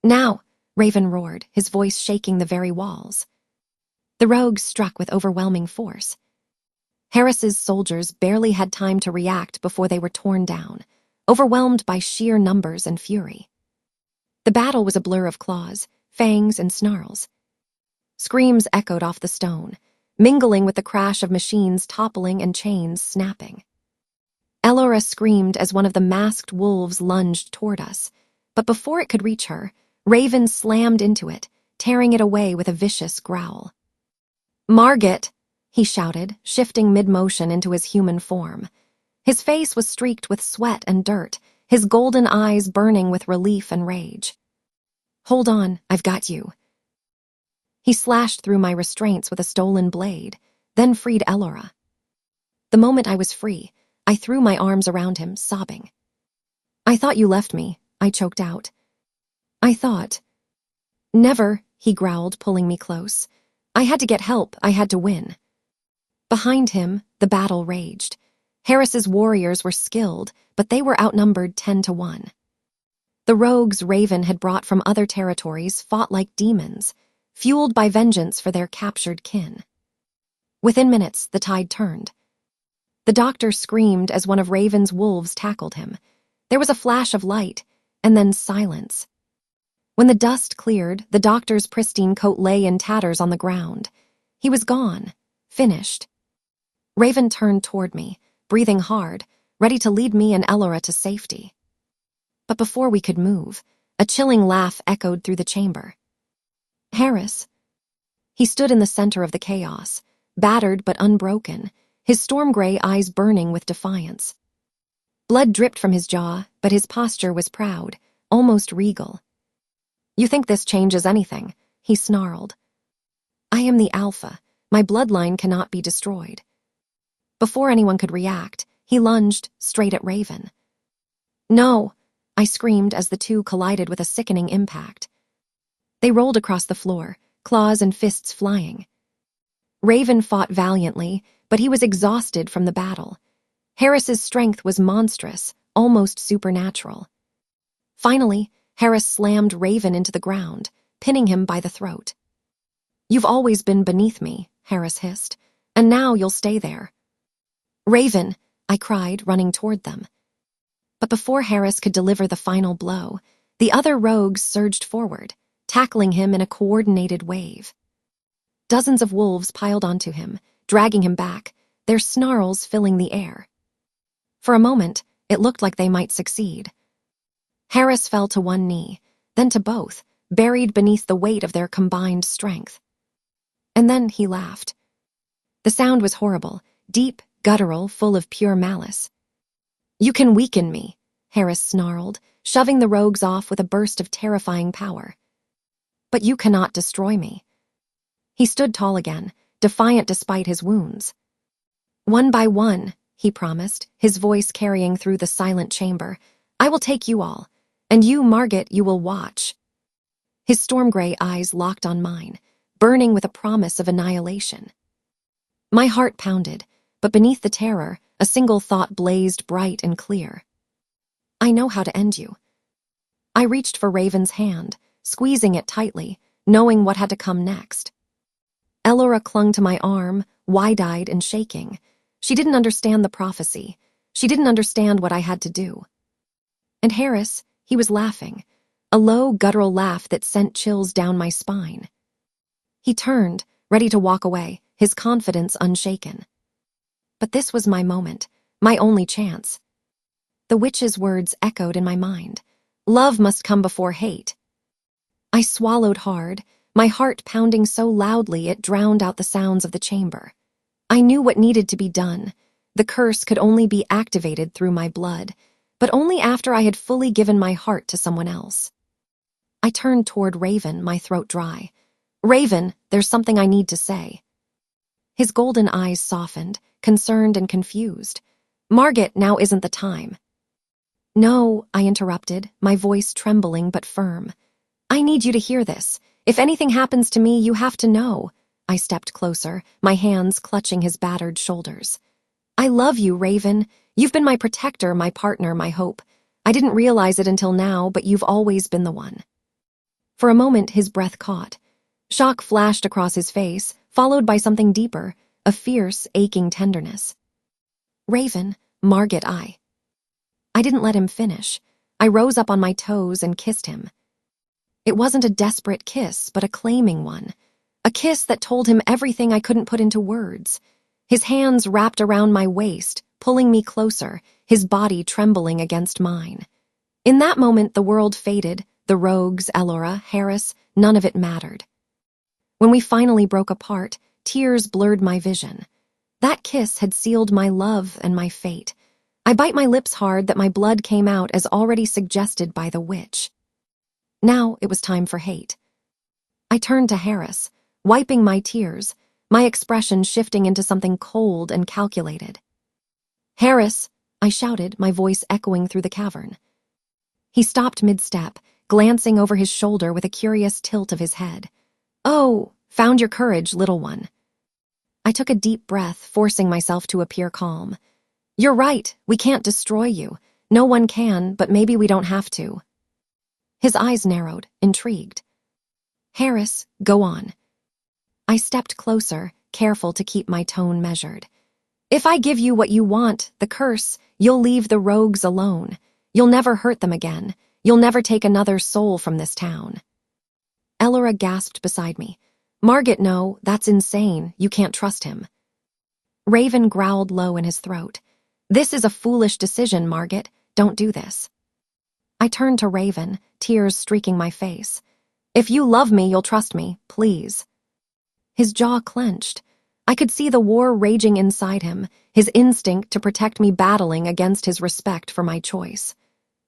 Now, Raven roared, his voice shaking the very walls. The rogues struck with overwhelming force. Harris's soldiers barely had time to react before they were torn down, overwhelmed by sheer numbers and fury. The battle was a blur of claws, fangs, and snarls. Screams echoed off the stone, mingling with the crash of machines toppling and chains snapping. Ellora screamed as one of the masked wolves lunged toward us, but before it could reach her, Raven slammed into it, tearing it away with a vicious growl. Margot, he shouted, shifting mid-motion into his human form. His face was streaked with sweat and dirt, his golden eyes burning with relief and rage. Hold on, I've got you. He slashed through my restraints with a stolen blade, then freed Ellora. The moment I was free, I threw my arms around him, sobbing. I thought you left me, I choked out. I thought. Never, he growled, pulling me close. I had to get help, I had to win. Behind him, the battle raged. Harris's warriors were skilled, but they were outnumbered 10-1. The rogues Raven had brought from other territories fought like demons, fueled by vengeance for their captured kin. Within minutes, the tide turned. The doctor screamed as one of Raven's wolves tackled him. There was a flash of light, and then silence. When the dust cleared, the doctor's pristine coat lay in tatters on the ground. He was gone, finished. Raven turned toward me, breathing hard, ready to lead me and Ellora to safety. But before we could move, a chilling laugh echoed through the chamber. Harris. He stood in the center of the chaos, battered but unbroken, his storm gray eyes burning with defiance. Blood dripped from his jaw, but his posture was proud, almost regal. You think this changes anything? He snarled. I am the Alpha. My bloodline cannot be destroyed. Before anyone could react, he lunged straight at Raven. No, I screamed as the two collided with a sickening impact. They rolled across the floor, claws and fists flying. Raven fought valiantly, but he was exhausted from the battle. Harris's strength was monstrous, almost supernatural. Finally, Harris slammed Raven into the ground, pinning him by the throat. You've always been beneath me, Harris hissed, and now you'll stay there. Raven, I cried, running toward them. But before Harris could deliver the final blow, the other rogues surged forward, tackling him in a coordinated wave. Dozens of wolves piled onto him, dragging him back, their snarls filling the air. For a moment, it looked like they might succeed. Harris fell to one knee, then to both, buried beneath the weight of their combined strength. And then he laughed. The sound was horrible, deep, guttural, full of pure malice. "You can weaken me," Harris snarled, shoving the rogues off with a burst of terrifying power. "But you cannot destroy me." He stood tall again, defiant despite his wounds. "One by one," he promised, his voice carrying through the silent chamber, "I will take you all, and you, Margot, you will watch." His storm-gray eyes locked on mine, burning with a promise of annihilation. My heart pounded, but beneath the terror, a single thought blazed bright and clear. "I know how to end you." I reached for Raven's hand, squeezing it tightly, knowing what had to come next. Ellora clung to my arm, wide-eyed and shaking. She didn't understand the prophecy. She didn't understand what I had to do. And Harris, he was laughing, a low, guttural laugh that sent chills down my spine. He turned, ready to walk away, his confidence unshaken. But this was my moment, my only chance. The witch's words echoed in my mind. Love must come before hate. I swallowed hard, my heart pounding so loudly it drowned out the sounds of the chamber. I knew what needed to be done. The curse could only be activated through my blood, but only after I had fully given my heart to someone else. I turned toward Raven, my throat dry. "Raven, there's something I need to say." His golden eyes softened, concerned and confused. "Margot, now isn't the time." "No," I interrupted, my voice trembling but firm. "I need you to hear this. If anything happens to me, you have to know." I stepped closer, my hands clutching his battered shoulders. "I love you, Raven. You've been my protector, my partner, my hope. I didn't realize it until now, but you've always been the one." For a moment, his breath caught. Shock flashed across his face, followed by something deeper, a fierce, aching tenderness. "Raven, Margot, I didn't let him finish. I rose up on my toes and kissed him. It wasn't a desperate kiss, but a claiming one. A kiss that told him everything I couldn't put into words. His hands wrapped around my waist, pulling me closer, his body trembling against mine. In that moment, the world faded. The rogues, Ellora, Harris, none of it mattered. When we finally broke apart, tears blurred my vision. That kiss had sealed my love and my fate. I bite my lips hard that my blood came out as already suggested by the witch. Now it was time for hate. I turned to Harris, wiping my tears, my expression shifting into something cold and calculated. "Harris," I shouted, my voice echoing through the cavern. He stopped mid-step, glancing over his shoulder with a curious tilt of his head. "Oh, found your courage, little one." I took a deep breath, forcing myself to appear calm. "You're right, we can't destroy you. No one can, but maybe we don't have to." His eyes narrowed, intrigued. "Harris, go on." I stepped closer, careful to keep my tone measured. "If I give you what you want, the curse, you'll leave the rogues alone. You'll never hurt them again. You'll never take another soul from this town." Ellora gasped beside me. "Margot, no, that's insane. You can't trust him." Raven growled low in his throat. "This is a foolish decision, Margot. Don't do this." I turned to Raven, tears streaking my face. "If you love me, you'll trust me, please." His jaw clenched. I could see the war raging inside him, his instinct to protect me battling against his respect for my choice.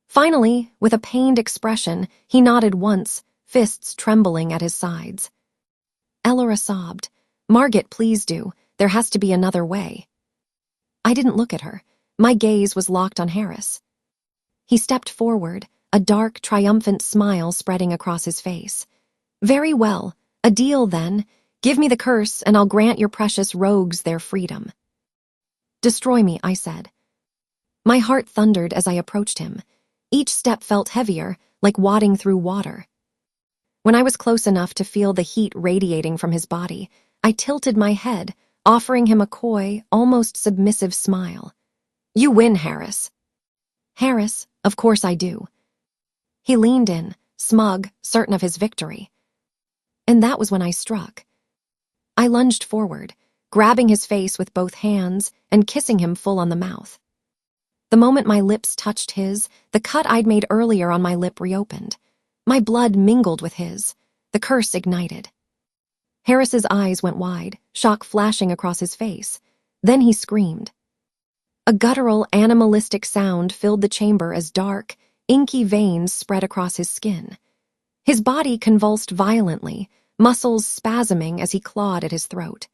Finally, with a pained expression, he nodded once, fists trembling at his sides. Ellora sobbed. "Margot, please do. There has to be another way." I didn't look at her. My gaze was locked on Harris. He stepped forward, a dark, triumphant smile spreading across his face. "Very well. A deal, then. Give me the curse, and I'll grant your precious rogues their freedom." "Destroy me," I said. My heart thundered as I approached him. Each step felt heavier, like wading through water. When I was close enough to feel the heat radiating from his body, I tilted my head, offering him a coy, almost submissive smile. "You win, Harris." "Harris, of course I do." He leaned in, smug, certain of his victory. And that was when I struck. I lunged forward, grabbing his face with both hands and kissing him full on the mouth. The moment my lips touched his, the cut I'd made earlier on my lip reopened. My blood mingled with his. The curse ignited. Harris's eyes went wide, shock flashing across his face. Then he screamed. A guttural, animalistic sound filled the chamber as dark, inky veins spread across his skin. His body convulsed violently, muscles spasming as he clawed at his throat.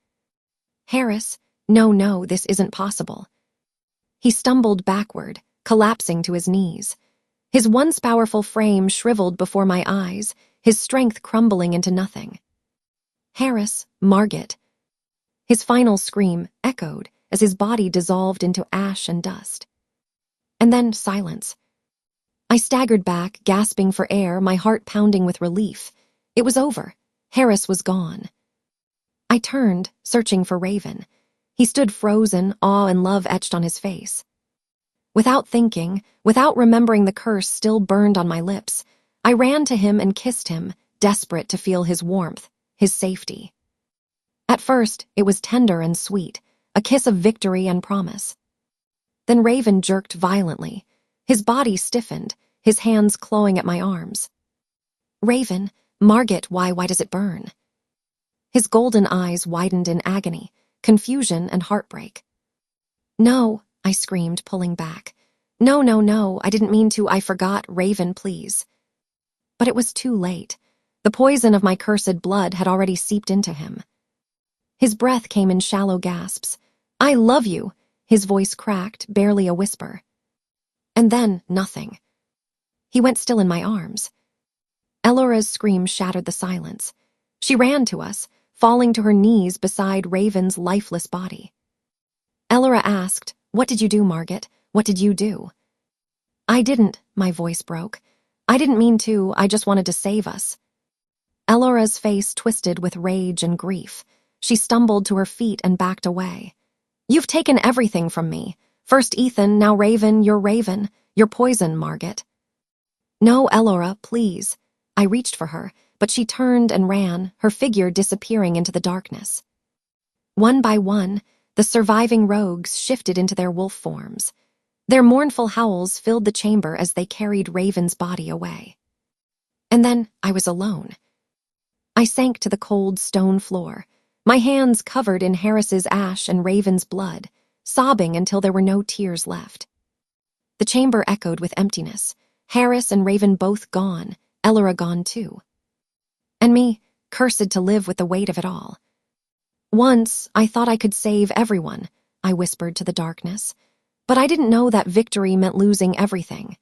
Harris, no, this isn't possible. He stumbled backward, collapsing to his knees. His once powerful frame shriveled before my eyes, his strength crumbling into nothing. Harris, Margot. His final scream echoed as his body dissolved into ash and dust. And then silence. I staggered back, gasping for air, my heart pounding with relief. It was over. Harris was gone. I turned, searching for Raven. He stood frozen, awe and love etched on his face. Without thinking, without remembering the curse still burned on my lips, I ran to him and kissed him, desperate to feel his warmth, his safety. At first, it was tender and sweet, a kiss of victory and promise. Then Raven jerked violently. His body stiffened, his hands clawing at my arms. Raven, Margot, why does it burn? His golden eyes widened in agony, confusion and heartbreak. No, I screamed, pulling back. No, I didn't mean to, I forgot, Raven, please. But it was too late. The poison of my cursed blood had already seeped into him. His breath came in shallow gasps. I love you, his voice cracked, barely a whisper. And then, nothing. He went still in my arms. Ellora's scream shattered the silence. She ran to us, falling to her knees beside Raven's lifeless body. Ellora asked, "What did you do, Margot? What did you do?" I didn't, my voice broke. I didn't mean to, I just wanted to save us. Ellora's face twisted with rage and grief. She stumbled to her feet and backed away. You've taken everything from me. First Ethan, now Raven, you're poison, Margot. No, Ellora, please. I reached for her, but she turned and ran, her figure disappearing into the darkness. One by one, the surviving rogues shifted into their wolf forms. Their mournful howls filled the chamber as they carried Raven's body away. And then I was alone. I sank to the cold stone floor, my hands covered in Harris's ash and Raven's blood, sobbing until there were no tears left. The chamber echoed with emptiness, Harris and Raven both gone, Ellora gone too. And me, cursed to live with the weight of it all. Once, I thought I could save everyone, I whispered to the darkness, but I didn't know that victory meant losing everything.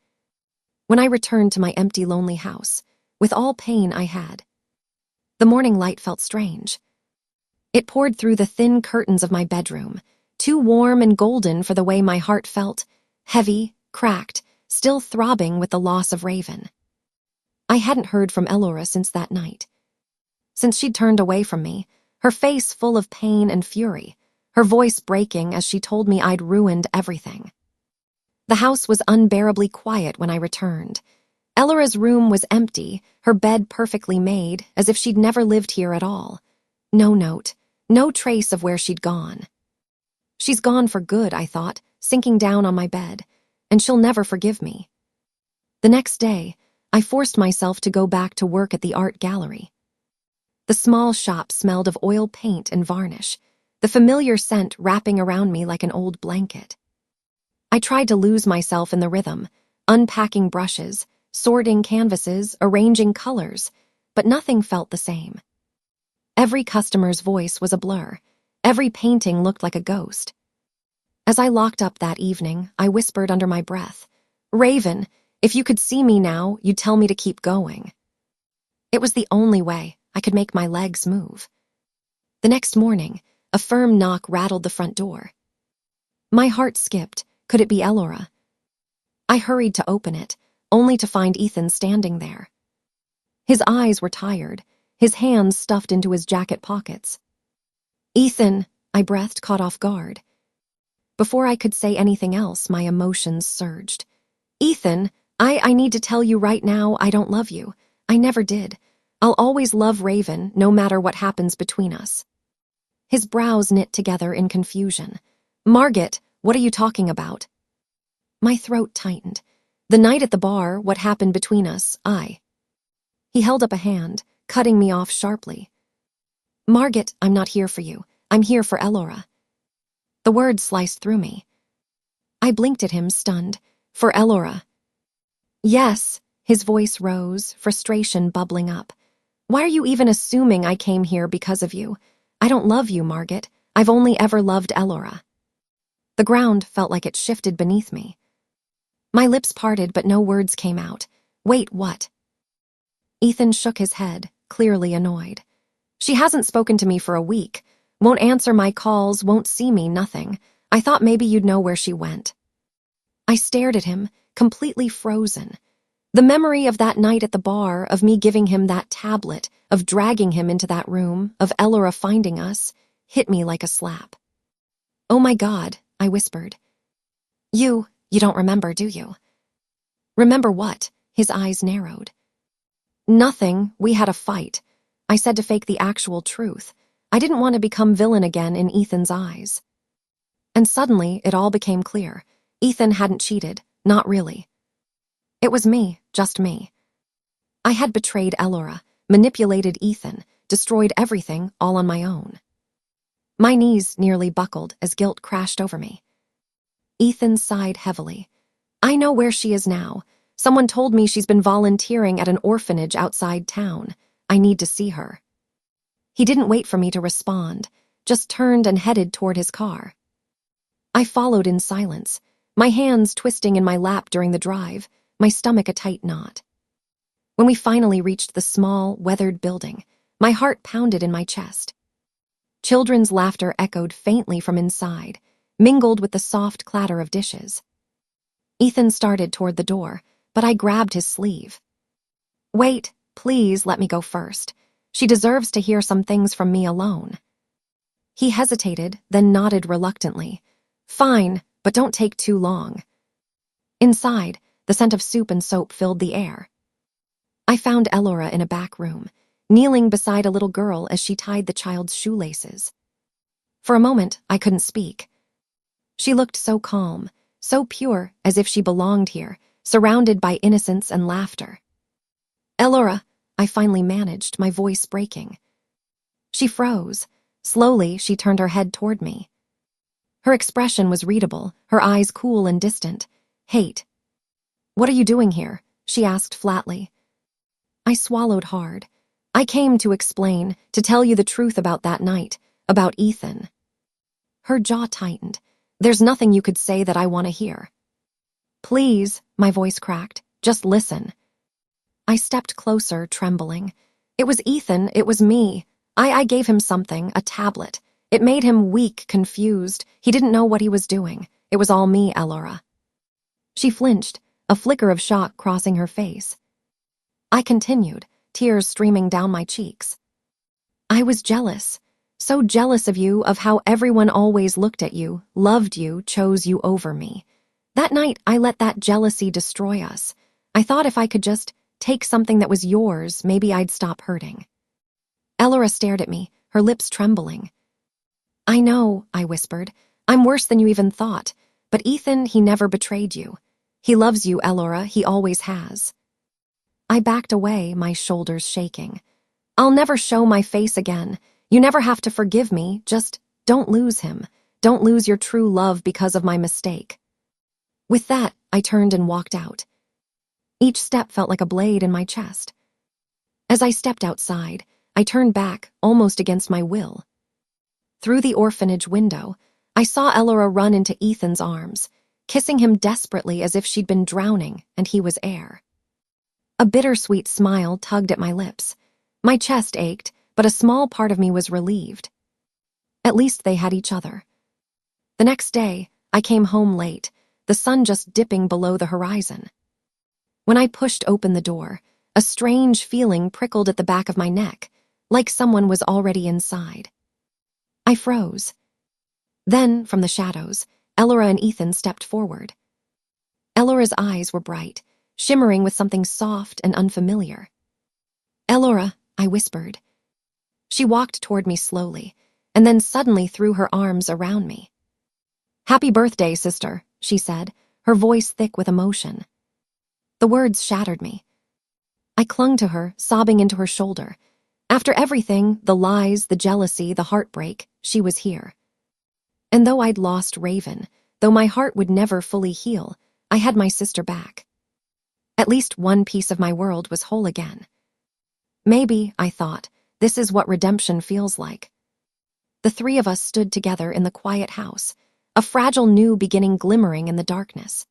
When I returned to my empty, lonely house, with all pain I had, the morning light felt strange. It poured through the thin curtains of my bedroom, too warm and golden for the way my heart felt, heavy, cracked, still throbbing with the loss of Raven. I hadn't heard from Ellora since that night. Since she'd turned away from me, her face full of pain and fury, her voice breaking as she told me I'd ruined everything. The house was unbearably quiet when I returned. Ellora's room was empty, her bed perfectly made, as if she'd never lived here at all. No note, no trace of where she'd gone. She's gone for good, I thought, sinking down on my bed, and she'll never forgive me. The next day, I forced myself to go back to work at the art gallery. The small shop smelled of oil paint and varnish, the familiar scent wrapping around me like an old blanket. I tried to lose myself in the rhythm, unpacking brushes, sorting canvases, arranging colors, but nothing felt the same. Every customer's voice was a blur. Every painting looked like a ghost. As I locked up that evening, I whispered under my breath, "Raven, if you could see me now, you'd tell me to keep going." It was the only way I could make my legs move. The next morning, a firm knock rattled the front door. My heart skipped. Could it be Ellora? I hurried to open it, only to find Ethan standing there. His eyes were tired, his hands stuffed into his jacket pockets. "Ethan," I breathed, caught off guard. Before I could say anything else, my emotions surged. "Ethan, I need to tell you right now, I don't love you. I never did. I'll always love Raven, no matter what happens between us." His brows knit together in confusion. "Margot, what are you talking about?" My throat tightened. The night at the bar, what happened between us, He held up a hand, cutting me off sharply. Margot, I'm not here for you. I'm here for Ellora. The words sliced through me. I blinked at him, stunned. For Ellora. Yes, his voice rose, frustration bubbling up. Why are you even assuming I came here because of you? I don't love you, Margot. I've only ever loved Ellora. The ground felt like it shifted beneath me. My lips parted, but no words came out. Wait, what? Ethan shook his head, clearly annoyed. She hasn't spoken to me for a week. Won't answer my calls, won't see me, nothing. I thought maybe you'd know where she went. I stared at him, completely frozen. The memory of that night at the bar, of me giving him that tablet, of dragging him into that room, of Ellora finding us, hit me like a slap. Oh my God, I whispered. You don't remember, do you? Remember what? His eyes narrowed. Nothing, we had a fight. I said to fake the actual truth. I didn't want to become villain again in Ethan's eyes. And suddenly, it all became clear. Ethan hadn't cheated, not really. It was me, just me. I had betrayed Ellora, manipulated Ethan, destroyed everything all on my own. My knees nearly buckled as guilt crashed over me. Ethan sighed heavily. I know where she is now. Someone told me she's been volunteering at an orphanage outside town. I need to see her. He didn't wait for me to respond, just turned and headed toward his car. I followed in silence, my hands twisting in my lap during the drive, my stomach a tight knot. When we finally reached the small, weathered building, my heart pounded in my chest. Children's laughter echoed faintly from inside, mingled with the soft clatter of dishes. Ethan started toward the door, but I grabbed his sleeve. Wait, please let me go first. She deserves to hear some things from me alone. He hesitated, then nodded reluctantly. Fine, but don't take too long. Inside, the scent of soup and soap filled the air. I found Ellora in a back room, kneeling beside a little girl as she tied the child's shoelaces. For a moment, I couldn't speak. She looked so calm, so pure, as if she belonged here, surrounded by innocence and laughter. Ellora, I finally managed, my voice breaking. She froze. Slowly, she turned her head toward me. Her expression was readable, her eyes cool and distant. Hate. What are you doing here? She asked flatly. I swallowed hard. I came to explain, to tell you the truth about that night, about Ethan. Her jaw tightened. There's nothing you could say that I want to hear. Please, my voice cracked. Just listen. I stepped closer, trembling. It was Ethan, it was me. I gave him something, a tablet. It made him weak, confused. He didn't know what he was doing. It was all me, Ellora. She flinched, a flicker of shock crossing her face. I continued, tears streaming down my cheeks. I was jealous. So jealous of you, of how everyone always looked at you, loved you, chose you over me. That night, I let that jealousy destroy us. I thought if I could just take something that was yours, maybe I'd stop hurting. Ellora stared at me, her lips trembling. I know, I whispered. I'm worse than you even thought. But Ethan, he never betrayed you. He loves you, Ellora, he always has. I backed away, my shoulders shaking. I'll never show my face again. You never have to forgive me, just don't lose him. Don't lose your true love because of my mistake. With that, I turned and walked out. Each step felt like a blade in my chest. As I stepped outside, I turned back, almost against my will. Through the orphanage window, I saw Ellora run into Ethan's arms, kissing him desperately as if she'd been drowning and he was air. A bittersweet smile tugged at my lips. My chest ached, but a small part of me was relieved. At least they had each other. The next day, I came home late, the sun just dipping below the horizon. When I pushed open the door, a strange feeling prickled at the back of my neck, like someone was already inside. I froze. Then, from the shadows, Ellora and Ethan stepped forward. Ellora's eyes were bright, shimmering with something soft and unfamiliar. Ellora, I whispered. She walked toward me slowly, and then suddenly threw her arms around me. Happy birthday, sister, she said, her voice thick with emotion. The words shattered me. I clung to her, sobbing into her shoulder. After everything, the lies, the jealousy, the heartbreak, she was here. And though I'd lost Raven, though my heart would never fully heal, I had my sister back. At least one piece of my world was whole again. Maybe, I thought, this is what redemption feels like. The three of us stood together in the quiet house, a fragile new beginning glimmering in the darkness.